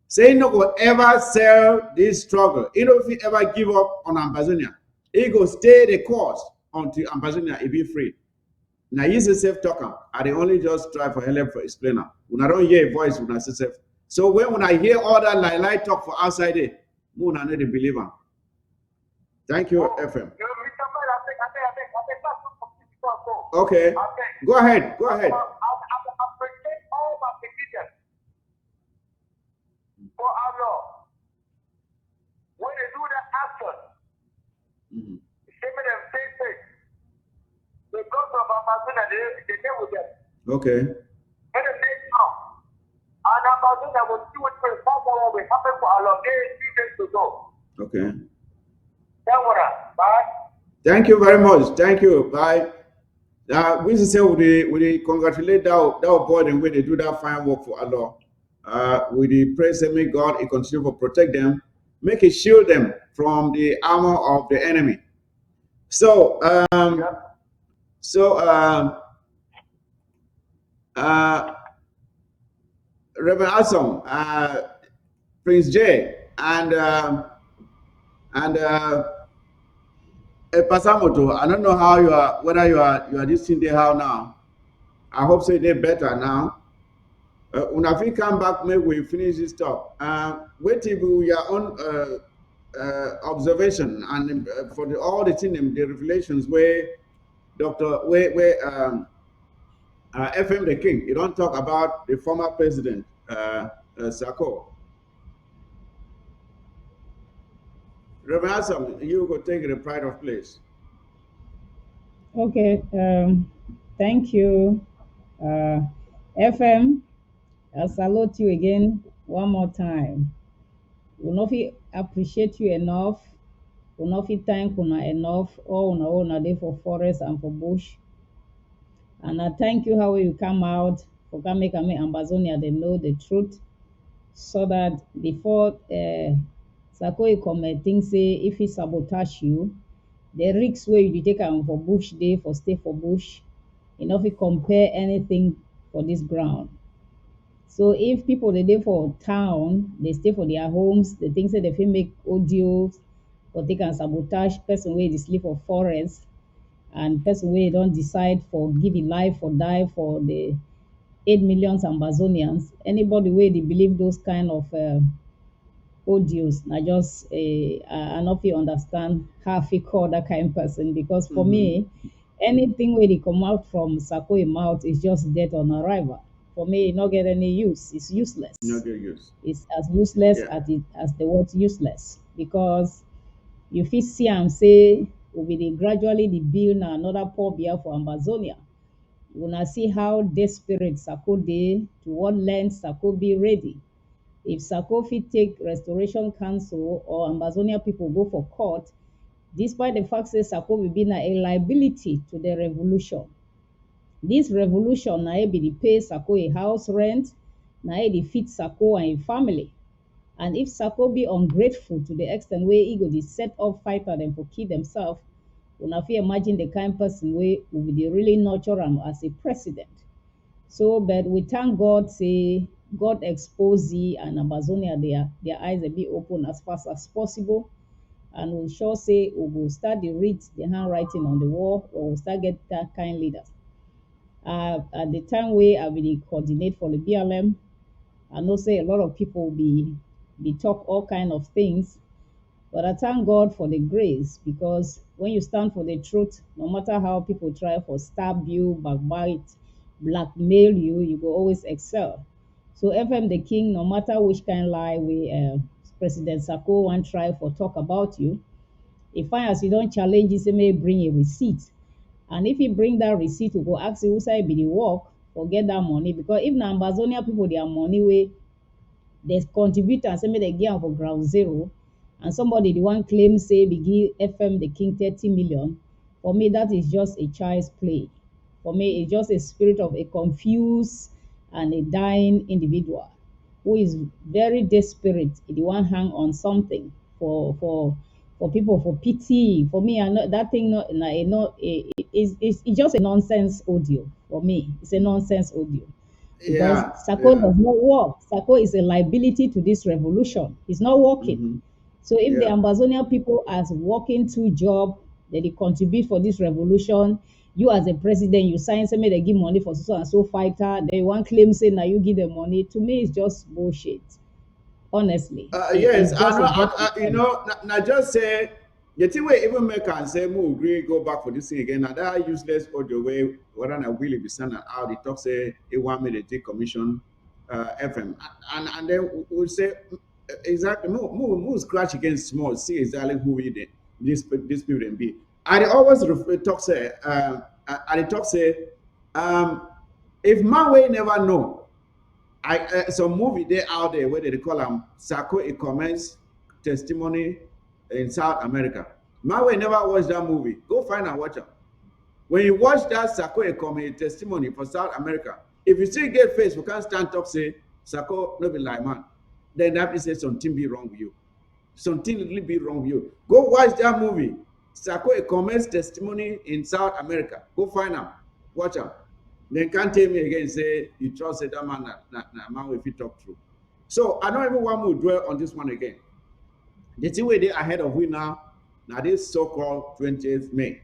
Say no go ever sell this struggle. You know if you ever give up on Amba Generals, it go stay the course until Amba Generals it be free. Now use a self talker. I only just try for help for explainer. When I don't hear a voice, when I say self. So when I hear all that lie talk for outside it, moon I need to believe. Thank you, FM. Mr. Mike, I think Okay. Go ahead. Go ahead. I appreciate all my citizens for our law. When they do that action, even them say things, they go to Amazon and they deal with them. Okay. When they say now, and Amazon that will see what will happen for our law. They see things to go. Okay. Bye. Thank you very much. Thank you. Bye. We say we congratulate that boy and when they do that fine work for Allah. We praise and may God continue to protect them, make it shield them from the armor of the enemy. So, Reverend Awesome, Prince J, and Pasamoto, I don't know how you are, whether you are this thing there how now. I hope so they're better now. When I come back, maybe we finish this talk. Wait till your own observation and for all the things, the revelations where FM the King, you don't talk about the former president, Sako. Reverend Assam, you go take the pride of place. Okay, thank you. FM, I salute you again one more time. We not appreciate you enough. We not thank you enough. All una day for forest and for bush. And I thank you how you come out for come make Ambazonia they know the truth, so that before Sako Commemorating say if he sabotage you, the risks where you take am for bush day for stay for bush, you know if you compare anything for this ground. So if people they dey for town, they stay for their homes, they think say they fit make audios or they can sabotage person where they sleep for forest and person where don't decide for give a life or die for the 8 million Ambazonians. Anybody where they believe those kind of audios, I just I not fit understand how fit call that kind of person, because for me, anything where they come out from Sako mouth is just dead on arrival. For me, it not get any use. It's useless. No get use. It's as useless as the word useless, because you fit see and say will be the gradually the build na another poor beer for Amazonia. You wanna see how desperate Sako dey, to what length Sako be ready. If Sako fit take Restoration Council or Amazonia people go for court, despite the fact that Sako will be a liability to the revolution. This revolution na be the pay Sako a house rent, na the feed Sako and a family. And if Sako be ungrateful to the extent where he go the set up fighter them for kill themselves, una fit imagine the kind of person where will be really nurture him as a president. So, but we thank God, say God expose thee and Amazonia their eyes will be open as fast as possible. And we'll sure say we will start to read the handwriting on the wall, or we'll start get that kind of leaders. At the time where I will coordinate for the BLM, I know say a lot of people will be talk all kind of things, but I thank God for the grace, because when you stand for the truth, no matter how people try for stab you, backbite, blackmail you, you will always excel. So FM the King, no matter which kind of lie we President Sako want try for talk about you, if I as you don't challenge this, he may bring a receipt. And if you bring that receipt, we go ask you who say be the work, forget that money. Because if na Amazonia people their money way, they contribute and say me they give for ground zero, and somebody the one claim say be give FM the King 30 million. For me, that is just a child's play. For me, it's just a spirit of a confused and a dying individual who is very desperate. The one hang on something for people for pity. For me, I know that thing it's just a nonsense audio. For me, it's a nonsense audio. Because Sako does not work. Sako is a liability to this revolution. It's not working. So if the Amazonia people are working to job, that they contribute for this revolution, you as a president, you sign say they give money for so and so fighter, they one claim say now you give them money. To me, it's just bullshit. Honestly. Yes, I know. You know, not just say The thing we even make and say, "Move, agree, go back for this thing again." And that useless audio way, whether I really be sending out, the talk say, "It want me to take commission FM," and then we'll say exactly, move scratch against small, see exactly who we did this people then be. And they always talk say, and they talk say, um, if man way never know. Some movie they out there where they call them Sako a comments testimony in South America. My way never watch that movie. Go find and watch it. When you watch that Sako a comment testimony for South America, if you still get face, we can't stand up say Sako no be like man. Then that means say something be wrong with you. Something really be wrong with you. Go watch that movie. Sako a comments testimony in South America. Go find them. Watch them. Then can't tell me again, say you trust that man, na man if you talk through. So I don't even want to dwell on this one again. The thing we did ahead of we now this so-called 20th May.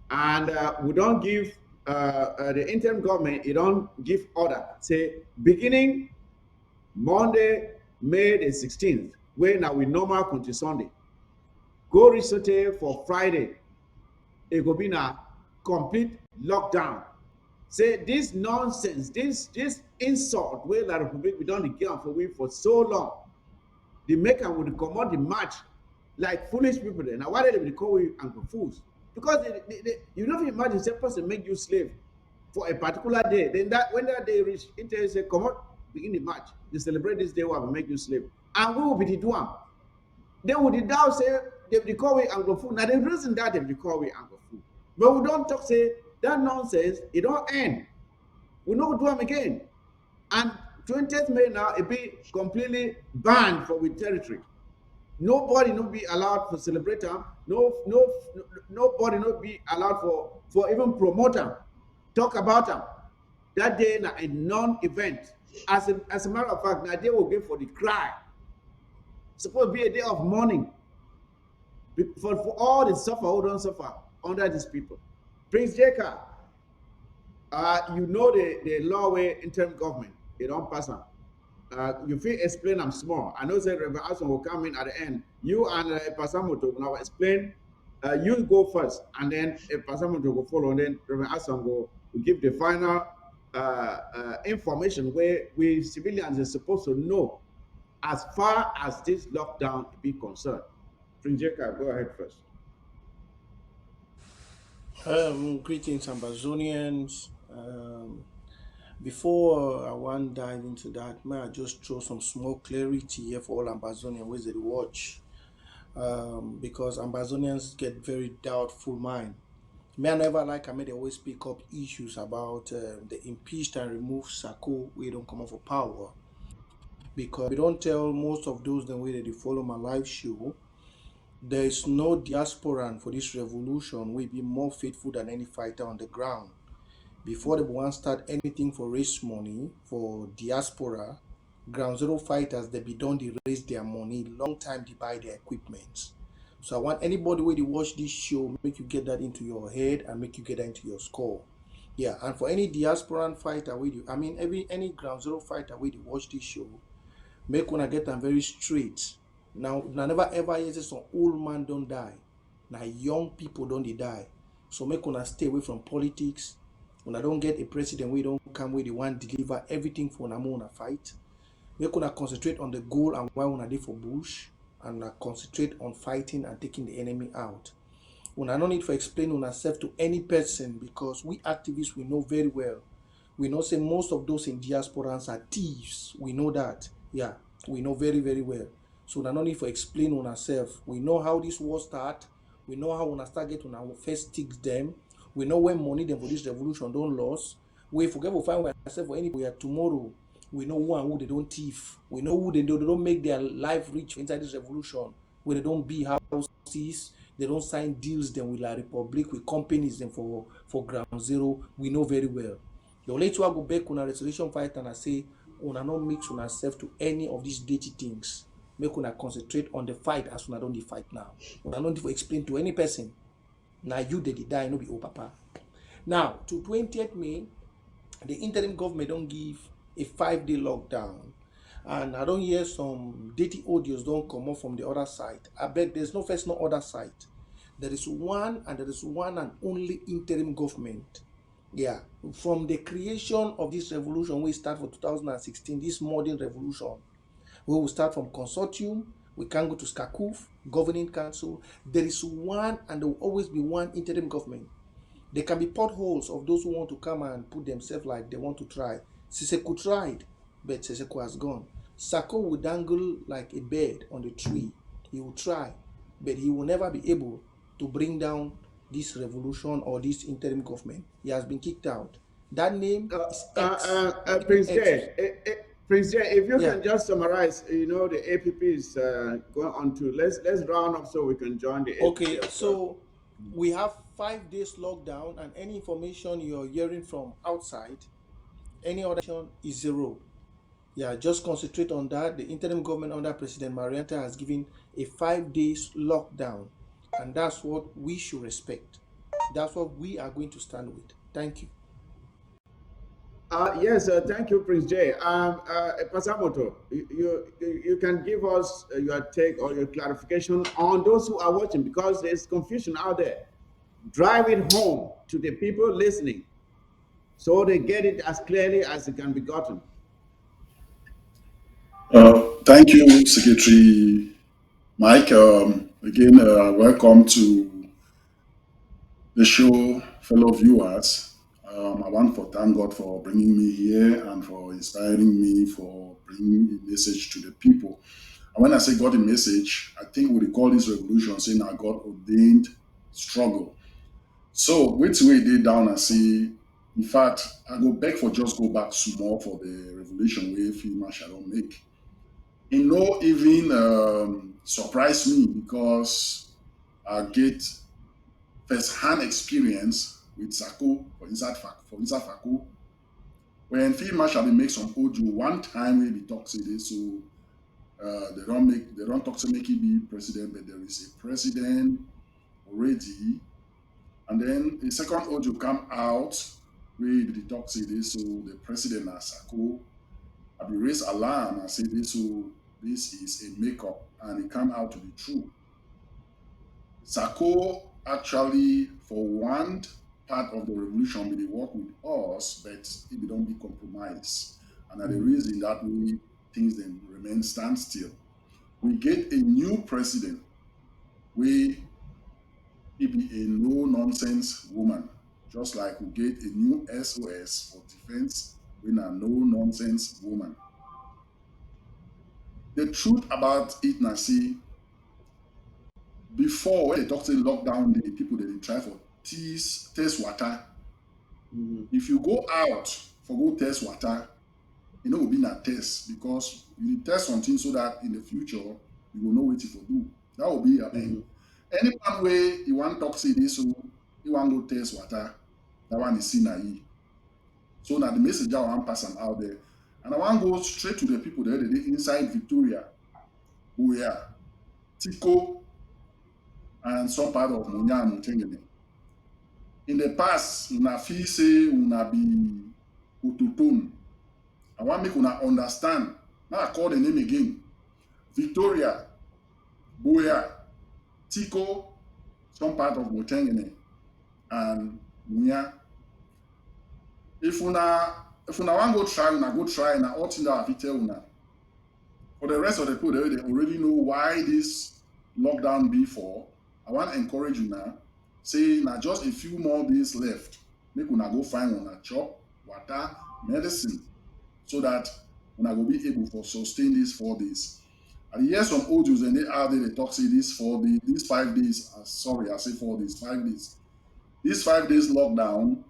And we don't give the interim government, it don't give order. Say beginning Monday, May the 16th, where now we normal country Sunday. Go research for Friday. It will be now complete lockdown. Say this nonsense, this insult wey La Republic we don dey get am for we for so long, dey make am we dey comot the match like foolish people dem. Na why dem dey call we Anglo fools? Because you no fit imagine say person make you slave for a particular day, then that when that day reach, him tell you say comot begin the match, dey celebrate this day wey I go make you slave, and we will be dey do am. Then we dey doubt say dem dey call we Anglo fool. Na the reason that dem dey call we Anglo fool, but we don talk say that nonsense e don end. We no go do am again. And 20th May now it be completely banned for with territory. Nobody no be allowed to celebrate am. Nobody no be allowed for even promote am, talk about am. That day na a non-event. As a matter of fact, na day we go for the cry. Suppose be a day of mourning for all the suffer who don suffer under these people. Prince Jacob, you know the law wey interim government they don't pass am. You fit explain am small. I know say Reverend Ason will come in at the end. You and Pastor Moto will now explain. You go first, and then Pastor Moto will follow, and then Reverend Ason will give the final information where we civilians are supposed to know as far as this lockdown be concerned. Prince Jacob, go ahead first. Greetings, Ambazonians. Before I want to dive into that, may I just throw some small clarity here for all Ambazonians where they watch, because Ambazonians get very doubtful mind. May I never like I may always pick up issues about the impeached and removed Sako we don't come up for power, because we don't tell most of those the way that they follow my live show. There is no diasporan for this revolution will be more faithful than any fighter on the ground. Before they want to start anything for raise money for diaspora, ground zero fighters they be done they raise their money long time to buy their equipment. So I want anybody where they watch this show make you get that into your head and make you get that into your skull. Yeah, and for any diasporan fighter with you, I mean any ground zero fighter where they watch this show, make una get them very straight. Now never ever hear say some old man don't die. Now young people don't they die. So make una stay away from politics. Una don't get a president we don't come with the one deliver everything for una fight. Make una concentrate on the goal and why una dey for bush, and concentrate on fighting and taking the enemy out. Una no need for explain una self to any person, because we activists we know very well. We know say most of those in diasporans are thieves. We know that. Yeah, we know very, very well. So una no need for explain una self. We know how this war start. We know how una start get una first sticks them. We know when money them for this revolution don't lose. We forget to find ourselves for anybody tomorrow. We know who and who they don't thief. We know who they don't make their life rich inside this revolution. Where they don't be houses, they don't sign deals then with La Republic, with companies then for ground zero. We know very well. Your later go back on a restoration fight and I say, una not mix on ourselves to any of these dirty things. Make una concentrate on the fight as una don't the fight now. Una don't need to explain to any person. Now you did die, no be oh papa. Now to 20th May, the interim government don't give a 5-day lockdown. and I don't hear some dirty audios don't come up from the other side. I beg, there's no first, no other side. There is one, and there is one and only interim government. Yeah, from the creation of this revolution, we start for 2016, this modern revolution, we will start from consortium, we can go to SCACUF, governing council. There is one, and there will always be one interim government. There can be potholes of those who want to come and put themselves like they want to try. Siseko tried, but Siseko has gone. Sako will dangle like a bird on the tree. He will try, but he will never be able to bring down this revolution or this interim government. He has been kicked out. That name is X. Prince X. J, Prince J, if you Yeah. can just summarize, the APP is going on to let's round up so we can join the APP. Okay, so we have 5 days lockdown, and any information you're hearing from outside, any other information is zero. Yeah, just concentrate on that. The interim government under President Marianta has given a 5 days lockdown, and that's what we should respect. That's what we are going to stand with. Thank you. Yes, thank you, Prince J. Pasamoto, you can give us your take or your clarification on those who are watching, because there's confusion out there. Drive it home to the people listening so they get it as clearly as it can be gotten. Thank you, Secretary Mike. Again, welcome to the show, fellow viewers. I want to thank God for bringing me here and for inspiring me for bringing a message to the people. And when I say God a message, I think we call this revolution saying our God ordained struggle. So wait till we day down and see. In fact, I go beg for just go back small for the revelation way film shall make. It no even surprise me because I get first-hand experience with Sako for inside Fako. When Field Marshal they make some audio one time we be talk say this, so they don't talk to make it be president, but there is a president already. And then the second audio come out where the talk say this, so the president as Sako. I be raise alarm and say this, so this is a makeup, and it come out to be true. Sako actually, for one part of the revolution, they work with us, but it don't be compromised. And the reason that we things then remain standstill. We get a new president, we it be a no nonsense woman, just like we get a new SOS for defense, we a no nonsense woman. The truth about it, now see, before when they talk to lockdown, the people that they try for test water. If you go out for go test water, it will be a test because you test something so that in the future you will know what to do. That will be any one way you want to talk say this, so you want to go test water, that one is seen. So now the message I want to pass them out there. And I want to go straight to the people there, inside Victoria, who are Tiko, and some part of Munya and Mutengene. In the past, una feel say una be Ututun. I want make una understand. Now I call the name again. Victoria, Boya, Tiko, some part of Mutengene, and Munya. If una want go try, and all things that I tell una. For the rest of the people, they already know why this lockdown be for. I want to encourage you now. Say now just a few more days left. Make una go find una chop, water, medicine, so that una go be able to sustain these 4 days. And hear some audios and they out there they talk say these 4 days, these 5 days. Sorry, I say 4 days, 5 days. These 5 days lockdown,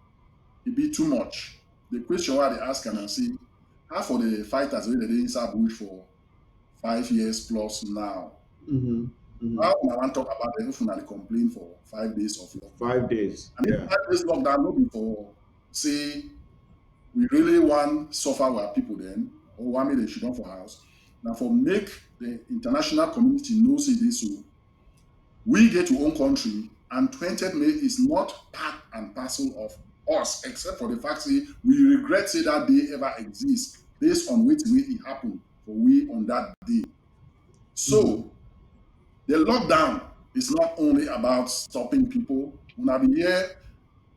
it be too much. The question why they ask and I say, how for the fighters where they inside bush for 5 years plus now? How I want to talk about the if they complain for 5 days of lockdown. 5 days. And if 5 days lockdown, not before say we really want suffer our people then, or want me they should come for house. Now for make the international community know say this, so we get to own country, and 20th May is not part and parcel of us, except for the fact that we regret say that day ever exists based on which way it happened for we on that day. So the lockdown is not only about stopping people. When I be here,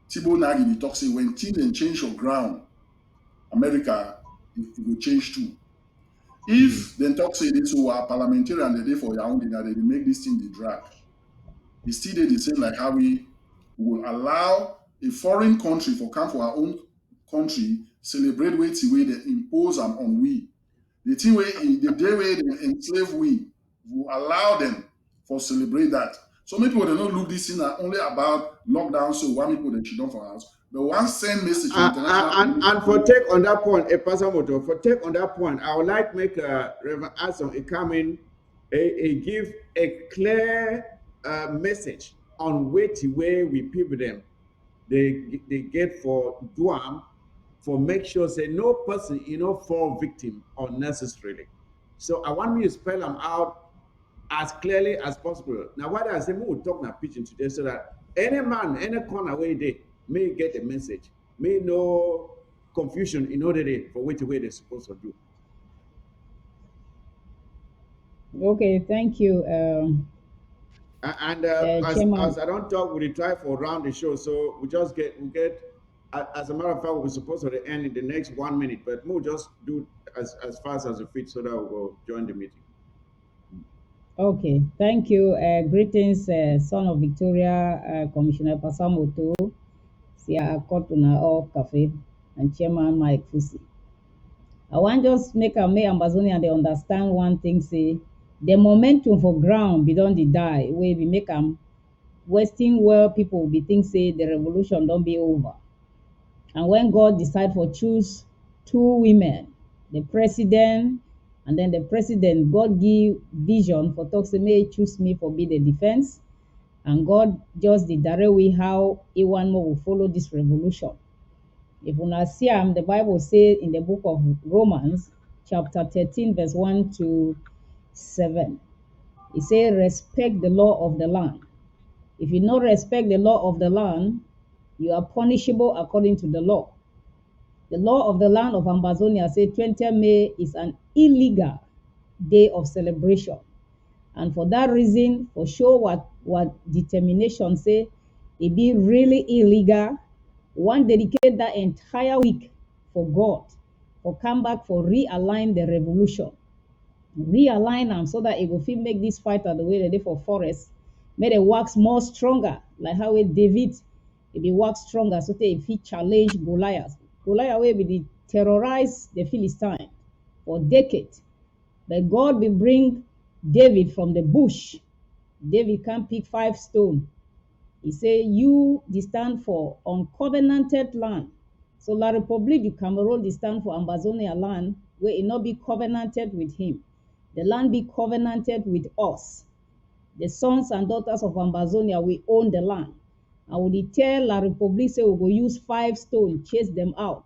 Thibault Nagy talk say when things and change your ground, America it will change too. If then talk say this who are parliamentarian the day for your own dinner, they make this thing the drag. It's still dey the same like how we will allow a foreign country for come for our own country celebrate wetin wey dey impose am on we. The thing wey the day wey they enslave we will allow them for celebrate that. So many people they don't look this thing na only about lockdown so one people they should down for house. But one send message to international And for take on that point, a person motor for take on that point, I would like make Reverend Asson a come in, a give a clear message on which way we people them they get for Duam for make sure say no person fall victim unnecessarily. So I want me to spell them out as clearly as possible. Now, what I say, we will talk now pitching today so that any man, any corner where they may get a message, may no confusion in order for which way they're supposed to do. Okay, thank you, And Chairman. as I don't talk, we try for round the show, so we get. As a matter of fact, we're supposed to end in the next 1 minute, but we'll just do as fast as we fit so that we'll join the meeting. Okay, thank you. Greetings, son of Victoria, Commissioner Pasamoto, Sia Kotuna or Cafe, and Chairman Mike Fusi. I want just make Amazonian they understand one thing, say the momentum for ground beyond the die, where we make them wasting where people will be think say the revolution don't be over. And when God decide for choose two women, the president, and then the president, God give vision for talk say may choose me for be the defense. And God just the direct way how anyone more will follow this revolution. If you see the Bible says in the book of Romans, chapter 13, verse 1 to 7. It says, respect the law of the land. If you not respect the law of the land, you are punishable according to the law. The law of the land of Ambazonia says 20 May is an illegal day of celebration. And for that reason, for sure what determination say, it be really illegal. One dedicate that entire week for God, for come back for realign the revolution. Realign them so that it will fit make this fight the way they did for forest, make it works more stronger, like how it David it be work stronger so that if he challenge Goliath. Goliath will be the terrorize the Philistine for decades. But God will bring David from the bush. David can pick 5 stones. He say, you the stand for uncovenanted land. So La Republique du Cameroon the stand for Ambazonia land, where it not be covenanted with him. The land be covenanted with us. The sons and daughters of Ambazonia, we own the land. And we tell La Republique say we go use 5 stones, chase them out.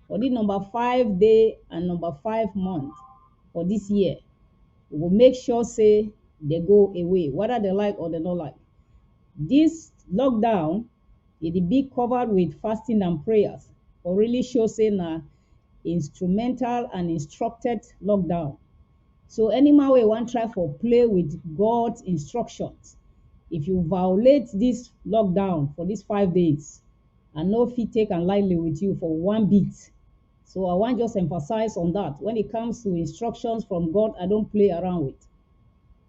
For the number 5 day and number 5 month for this year, we will make sure say they go away, whether they like or they not like. This lockdown, it be covered with fasting and prayers, or really show say na instrumental and instructed lockdown. So any man we want try for play with God's instructions. If you violate this lockdown for these 5 days, and no fit take and lightly with you for one bit. So I want just emphasize on that. When it comes to instructions from God, I don't play around with.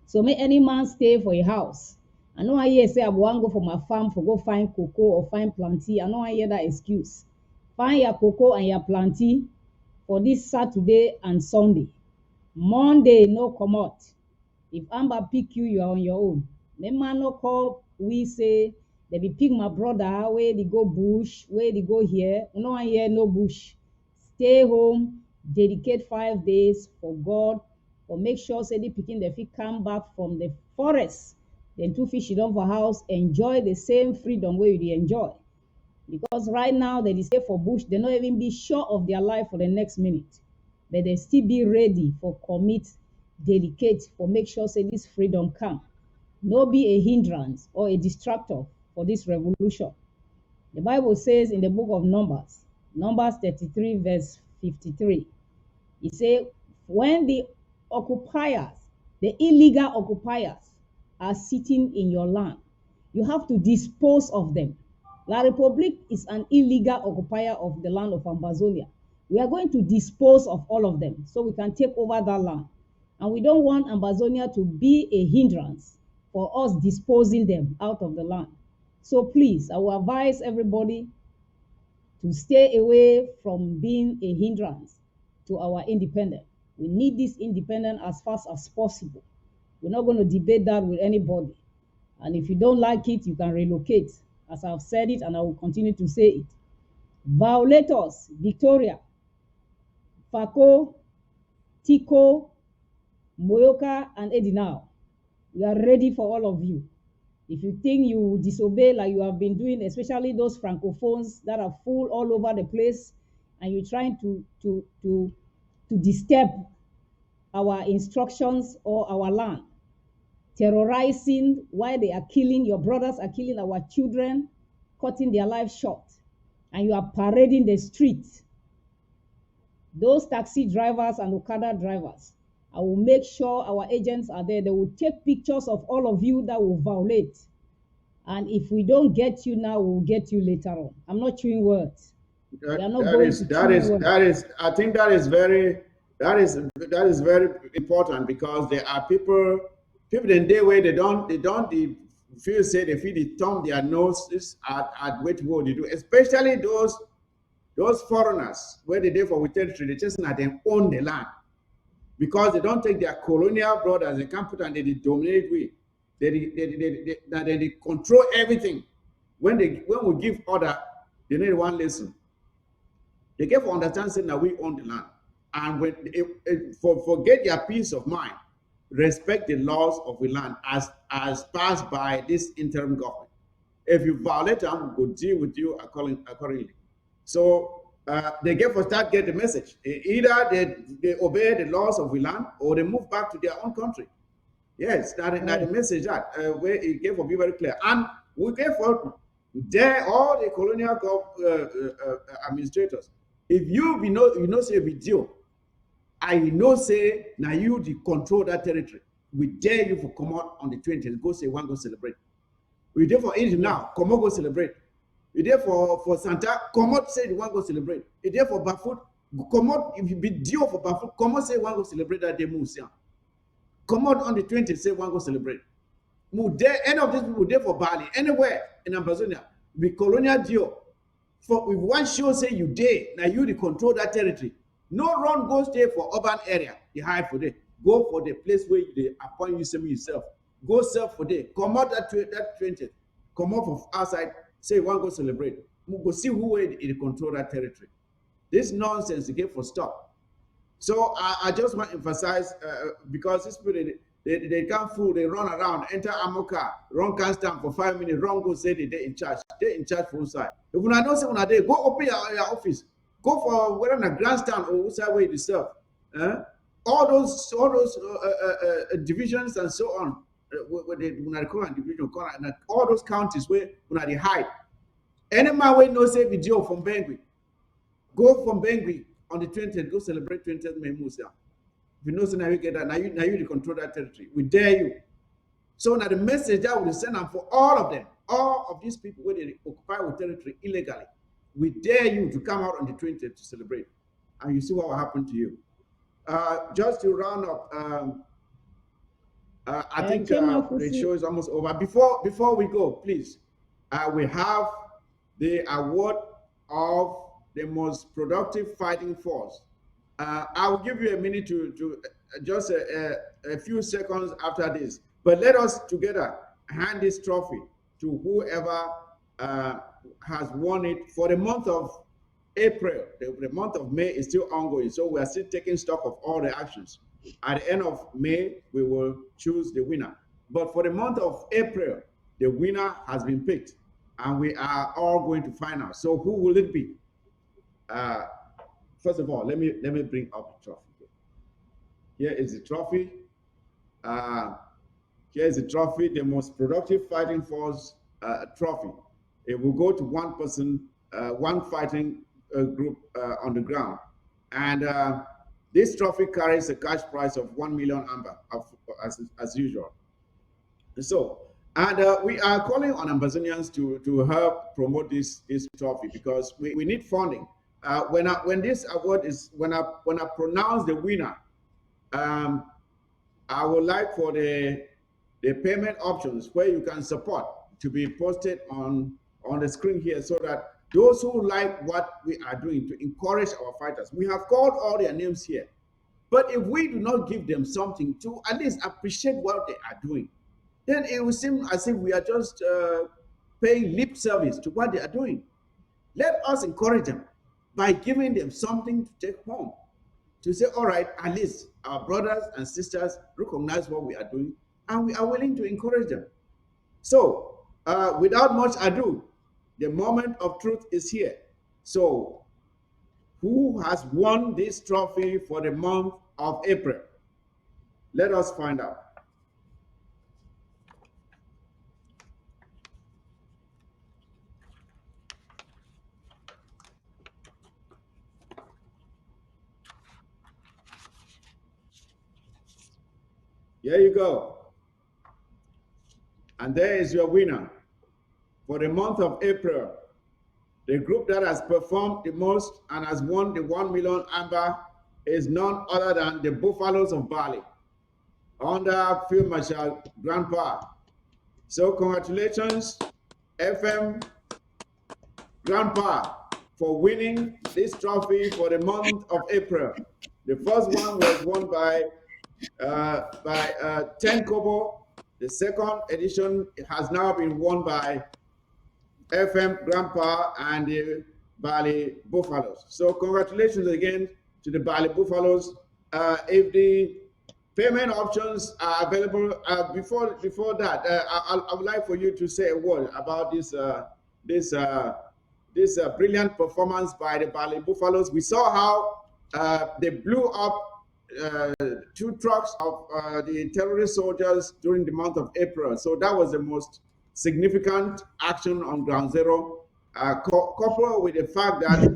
So may any man stay for a house. I know I hear say I want go for my farm for go find cocoa or find planty. I know I hear that excuse. Find your cocoa and your planty for this Saturday and Sunday. Monday no come out. If Amba pick you, you are on your own. The man no call we say they be pick my brother where they go bush, where they go here. No I hear no bush. Stay home, dedicate 5 days for God, or make sure say the picking the fit come back from the forest. Then 2 fish down for house, enjoy the same freedom where you enjoy. Because right now they stay for bush, they not even be sure of their life for the next minute. But they still be ready for commit, dedicate, for make sure say this freedom come. No be a hindrance or a distractor for this revolution. The Bible says in the book of Numbers 33 verse 53, it says, when the occupiers, the illegal occupiers, are sitting in your land, you have to dispose of them. La Republique is an illegal occupier of the land of Ambazonia. We are going to dispose of all of them so we can take over that land. And we don't want Ambazonia to be a hindrance for us disposing them out of the land. So please, I will advise everybody to stay away from being a hindrance to our independence. We need this independence as fast as possible. We're not going to debate that with anybody. And if you don't like it, you can relocate, as I've said it, and I will continue to say it. Violators, Victoria, Fako, Tico, Moyoka, and Edinao, we are ready for all of you. If you think you disobey like you have been doing, especially those francophones that are full all over the place, and you're trying to disturb our instructions or our land, terrorizing while they are killing, your brothers are killing our children, cutting their lives short, and you are parading the streets. Those taxi drivers and Okada drivers, I will make sure our agents are there. They will take pictures of all of you that will violate. And if we don't get you now, we'll get you later on. I'm not chewing words. I think that is very important, because there are people in their way, they feel say they feel the thumb their noses at what they do, especially those foreigners where they do for with territory, they just not them own the land, because they don't take their colonial brothers, they can't put and they dominate we. They control everything. When we give order, they need one lesson. They get for understanding that we own the land. And when forget their peace of mind, respect the laws of the land as passed by this interim government. If you violate them, we'll deal with you accordingly. So they get for start get the message. Either they obey the laws of the land, or they move back to their own country. Yes, that the message that where it gave for be very clear. And we gave for there all the colonial administrators. If you say video, I say now you control that territory. We dare you for come out on the 20th, go say one go celebrate. We there for it now, come on go celebrate. We there for Santa, come out say the one go celebrate. We there for Bafut, come out if you be due for Bafut, come out say one go celebrate that day museum. Come out on the 20th, say one go celebrate. Any of these people there for Bali, anywhere in Amazonia, be colonial deal. For if one show say you dare, now you control that territory. No run go stay for urban area, you hide for there. Go for the place where they appoint you yourself. Go serve for there. Come out that 20th. Come out of outside, say one go celebrate. We go see who will control that territory. This nonsense again for stop. So I just want to emphasize, because these people, they can't fool, they run around, enter Amoka, run can't stand for 5 minutes, run go say they're in charge. They're in charge for side. If you don't say when they go open your office, go for whether in a grandstand or outside where you serve. All those divisions and so on, where they call division, all those counties where they hide. Any man way no say video from Bangui. Go from Bangui on the 20th, go celebrate 20th May Musa. If you know, so now you get that, now you control that territory. We dare you. So now the message that we send them for all of them, all of these people where they occupy our territory illegally, we dare you to come out on the 20th to celebrate. And you see what will happen to you. Just to round up, I think the show is almost over. Before we go, please, we have the award of the most productive fighting force. I will give you a minute to just a few seconds after this. But let us together hand this trophy to whoever has won it for the month of April. The month of May is still ongoing, so we are still taking stock of all the actions. At the end of May, we will choose the winner. But for the month of April, the winner has been picked, and we are all going to find out. So who will it be? First of all, let me bring up the trophy. Here is the trophy. Here is the trophy, the most productive fighting force trophy. It will go to one person, one fighting group on the ground. And This trophy carries a cash prize of 1 million amber, as usual. So, and we are calling on Ambazonians to help promote this trophy because we need funding. When this award is when I pronounce the winner, um, I would like for the payment options where you can support to be posted on the screen here so that those who like what we are doing to encourage our fighters. We have called all their names here. But if we do not give them something to at least appreciate what they are doing, then it will seem as if we are just paying lip service to what they are doing. Let us encourage them by giving them something to take home. To say, all right, at least our brothers and sisters recognize what we are doing, and we are willing to encourage them. So, without much ado, the moment of truth is here. So, who has won this trophy for the month of April? Let us find out. Here you go. And there is your winner for the month of April. The group that has performed the most and has won the 1 million amber is none other than the Buffaloes of Bali under Field Marshal Grandpa. So congratulations, FM Grandpa, for winning this trophy for the month of April. The first one was won by 10 Kobo. The second edition has now been won by FM Grandpa and the Bali Buffaloes. So congratulations again to the Bali Buffaloes. If the payment options are available, before that, I would like for you to say a word about this brilliant performance by the Bali Buffaloes. We saw how they blew up 2 trucks of the terrorist soldiers during the month of April. So that was the most significant action on ground zero, coupled with the fact that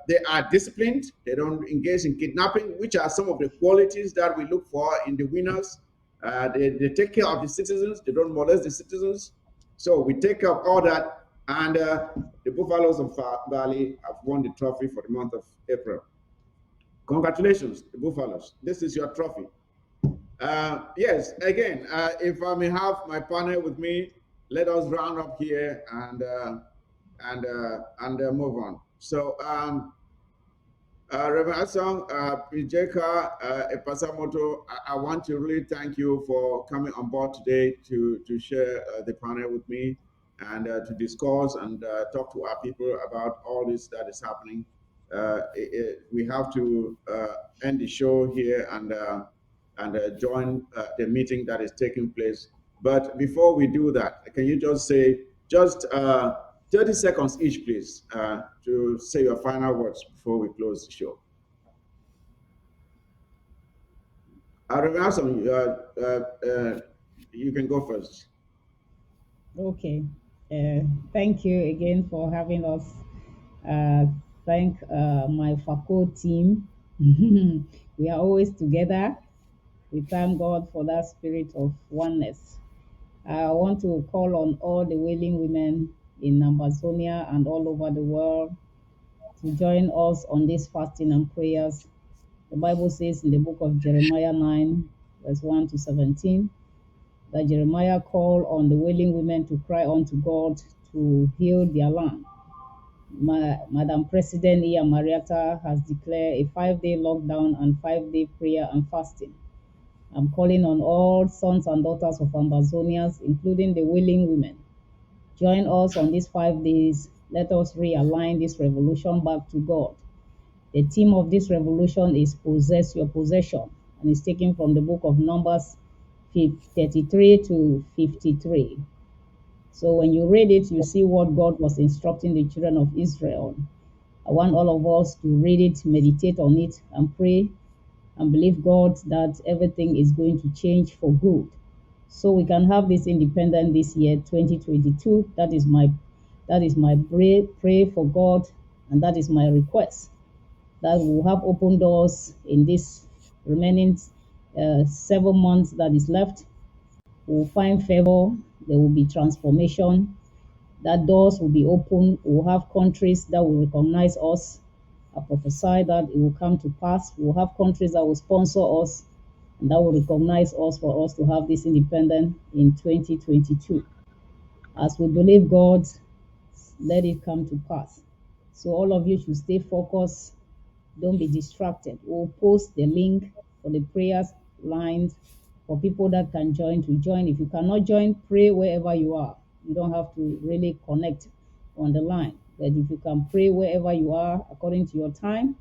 they are disciplined, they don't engage in kidnapping, which are some of the qualities that we look for in the winners. They take care of the citizens, they don't molest the citizens. So we take care of all that, and the Buffaloes of Bali have won the trophy for the month of April. Congratulations, the Buffaloes. This is your trophy. Yes, again, if I may have my partner with me, let us round up here and move on. So, Reverend Asong, Pijeka, Epasamoto, I want to really thank you for coming on board today to share the panel with me and to discuss and talk to our people about all this that is happening. We have to end the show here and join the meeting that is taking place. But before we do that, can you just say 30 seconds each, please, to say your final words before we close the show? You can go first. Okay. Thank you again for having us. Thank my Sako team. We are always together. We thank God for that spirit of oneness. I want to call on all the wailing women in Ambazonia and all over the world to join us on this fasting and prayers. The Bible says in the book of Jeremiah 9, verse 1 to 17, that Jeremiah called on the wailing women to cry unto God to heal their land. Madam President Iya Marietta has declared a 5-day lockdown and 5-day prayer and fasting. I'm calling on all sons and daughters of Ambazonians, including the willing women. Join us on these 5 days. Let us realign this revolution back to God. The theme of this revolution is Possess Your Possession, and it's taken from the book of Numbers 33 to 53. So when you read it, you see what God was instructing the children of Israel. I want all of us to read it, meditate on it, and pray and believe God that everything is going to change for good. So we can have this independent this year, 2022. That is my pray for God, and that is my request. that we will have open doors in this remaining 7 months that is left. We will find favor. There will be transformation. That doors will be open. We will have countries that will recognize us. I prophesy that it will come to pass. We will have countries that will sponsor us and that will recognize us for us to have this independence in 2022. As we believe God, let it come to pass. So all of you should stay focused. Don't be distracted. We'll post the link for the prayers lines for people that can join to join. If you cannot join, pray wherever you are. You don't have to really connect on the line. But if you can pray wherever you are according to your time,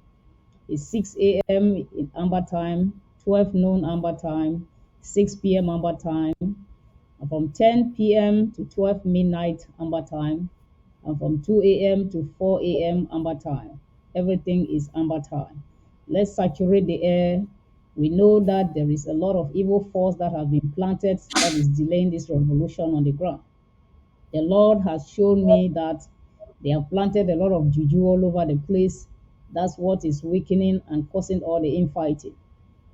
it's 6 a.m. in Amba time, 12 noon Amba time, 6 p.m. Amba time, and from 10 p.m. to 12 midnight Amba time, and from 2 a.m. to 4 a.m. Amber time. Everything is Amber time. Let's saturate the air. We know that there is a lot of evil force that has been planted that is delaying this revolution on the ground. The Lord has shown me that they have planted a lot of juju all over the place. That's what is weakening and causing all the infighting.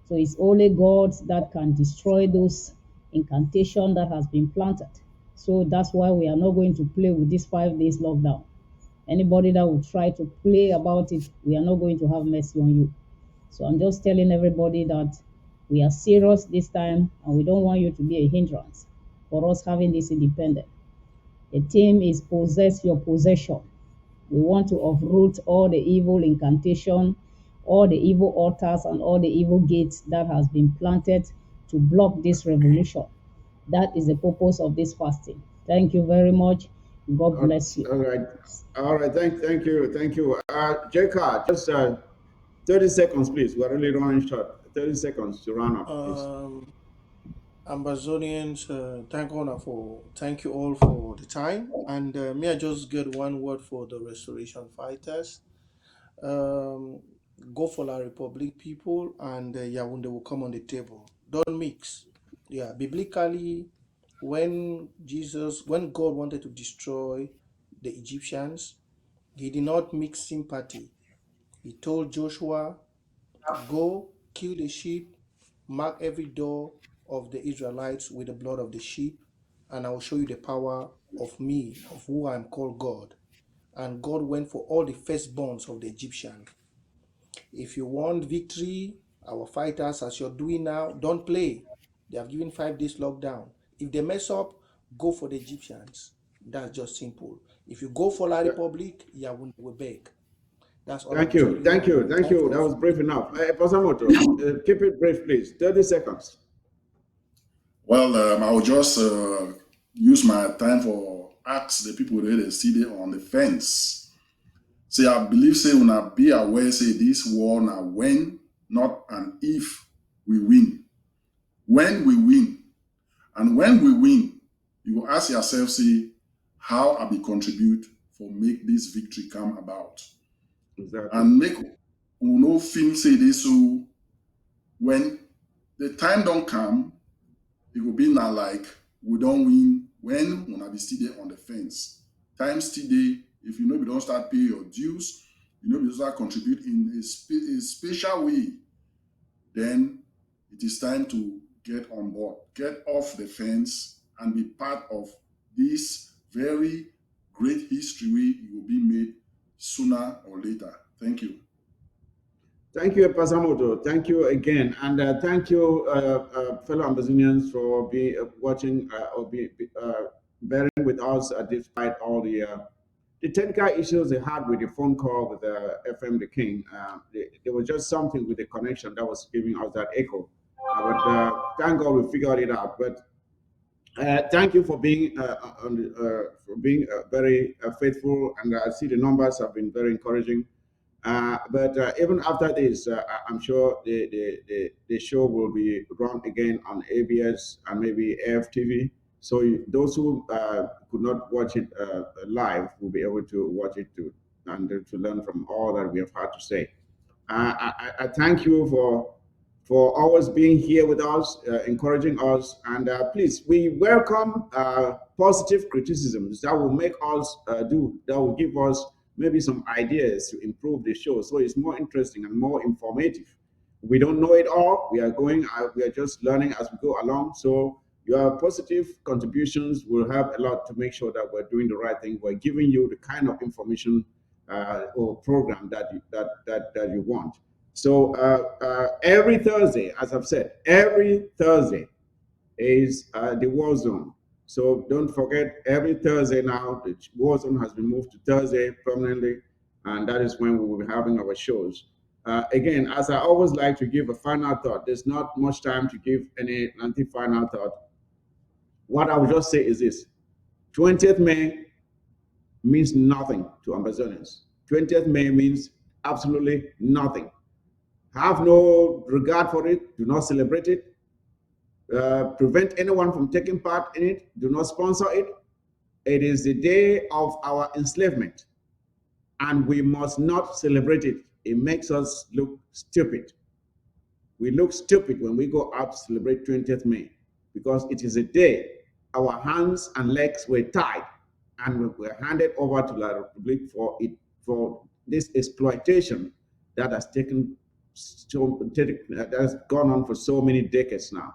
So it's only God that can destroy those incantation that has been planted. So that's why we are not going to play with this 5 days lockdown. Anybody that will try to play about it, we are not going to have mercy on you. So I'm just telling everybody that we are serious this time and we don't want you to be a hindrance for us having this independence. The theme is possess your possession. We want to uproot all the evil incantation, all the evil altars and all the evil gates that has been planted to block this revolution. That is the purpose of this fasting. Thank you very much. God bless you. All right. All right. Thank you. Thank you. Jacob, just 30 seconds, please. We're really running short. 30 seconds to run up, please. Ambazonians, thank you all for the time. And may I just get one word for the restoration fighters? Go for La Republic people, and Yaoundé will come on the table. Don't mix. Yeah, biblically, when God wanted to destroy the Egyptians, he did not mix sympathy. He told Joshua, go kill the sheep, mark every door of the Israelites with the blood of the sheep, and I will show you the power of me, of who I am called God. And God went for all the firstborns of the Egyptians. If you want victory, our fighters, as you're doing now, don't play. They have given 5 days lockdown. If they mess up, go for the Egyptians. That's just simple. If you go for La Republic, we beg. That's all. Thank you. Thank you. Thank you. That was brief enough. Pasamoto, keep it brief, please. 30 seconds. Well, I will just use my time for ask the people that they see there on the fence. Say, I believe, say, when I be aware, say, this war now when, not an if we win. When we win. And when we win, you will ask yourself, say, how I be contribute for make this victory come about. Exactly. And make no feel say this, so when the time don't come, it will be now like we don't win when I be still there on the fence. Time still there. If you know you don't start paying your dues, you know you start contribute in a special way, then it is time to get on board, get off the fence, and be part of this very great history. You will be made sooner or later. Thank you. Thank you, Pasamoto. Thank you again, and thank you, fellow Ambazonians, for watching or bearing with us despite all the technical issues they had with the phone call with FM the King. There was just something with the connection that was giving us that echo. But thank God we figured it out. But thank you for being very faithful, and I see the numbers have been very encouraging. But even after this, I'm sure the show will be run again on ABS and maybe AFTV. So those who could not watch it live will be able to watch it too, and to learn from all that we have had to say. I thank you for always being here with us, encouraging us, and please, we welcome positive criticisms that will make us that will give us maybe some ideas to improve the show so it's more interesting and more informative. We don't know it all. We are just learning as we go along. So your positive contributions will help a lot to make sure that we're doing the right thing. We're giving you the kind of information or program that you want. So every Thursday, as I've said, every Thursday is the war zone. So don't forget, every Thursday now, the war zone has been moved to Thursday permanently, and that is when we will be having our shows. Again, as I always like to give a final thought, there's not much time to give any anti-final thought. What I will just say is this: 20th May means nothing to Amazonians. 20th May means absolutely nothing. Have no regard for it. Do not celebrate it. Prevent anyone from taking part in it. Do not sponsor it. It is the day of our enslavement, and we must not celebrate it. It makes us look stupid. We look stupid when we go out to celebrate 20th May because it is a day our hands and legs were tied and we were handed over to La Republique for this exploitation that has that has gone on for so many decades now.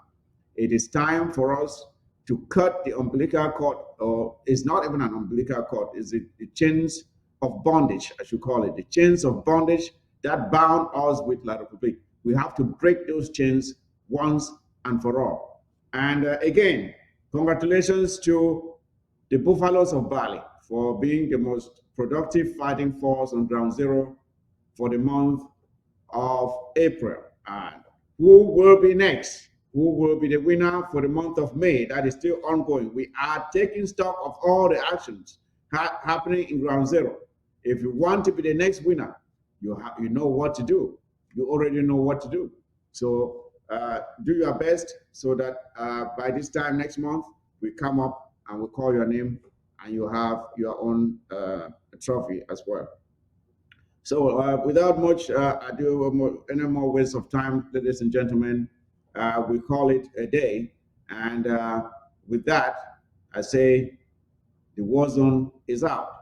It is time for us to cut the umbilical cord, or it's not even an umbilical cord, it's the chains of bondage, as you call it, the chains of bondage that bound us with La Republique. We have to break those chains once and for all. And again, congratulations to the Buffaloes of Bali for being the most productive fighting force on ground zero for the month of April. And who will be next? Who will be the winner for the month of May? That is still ongoing. We are taking stock of all the actions happening in ground zero. If you want to be the next winner, you know what to do. You already know what to do. So do your best so that by this time next month, we come up and we call your name and you have your own trophy as well. So without much ado, any more waste of time, ladies and gentlemen, we call it a day. And with that, I say the war zone is out.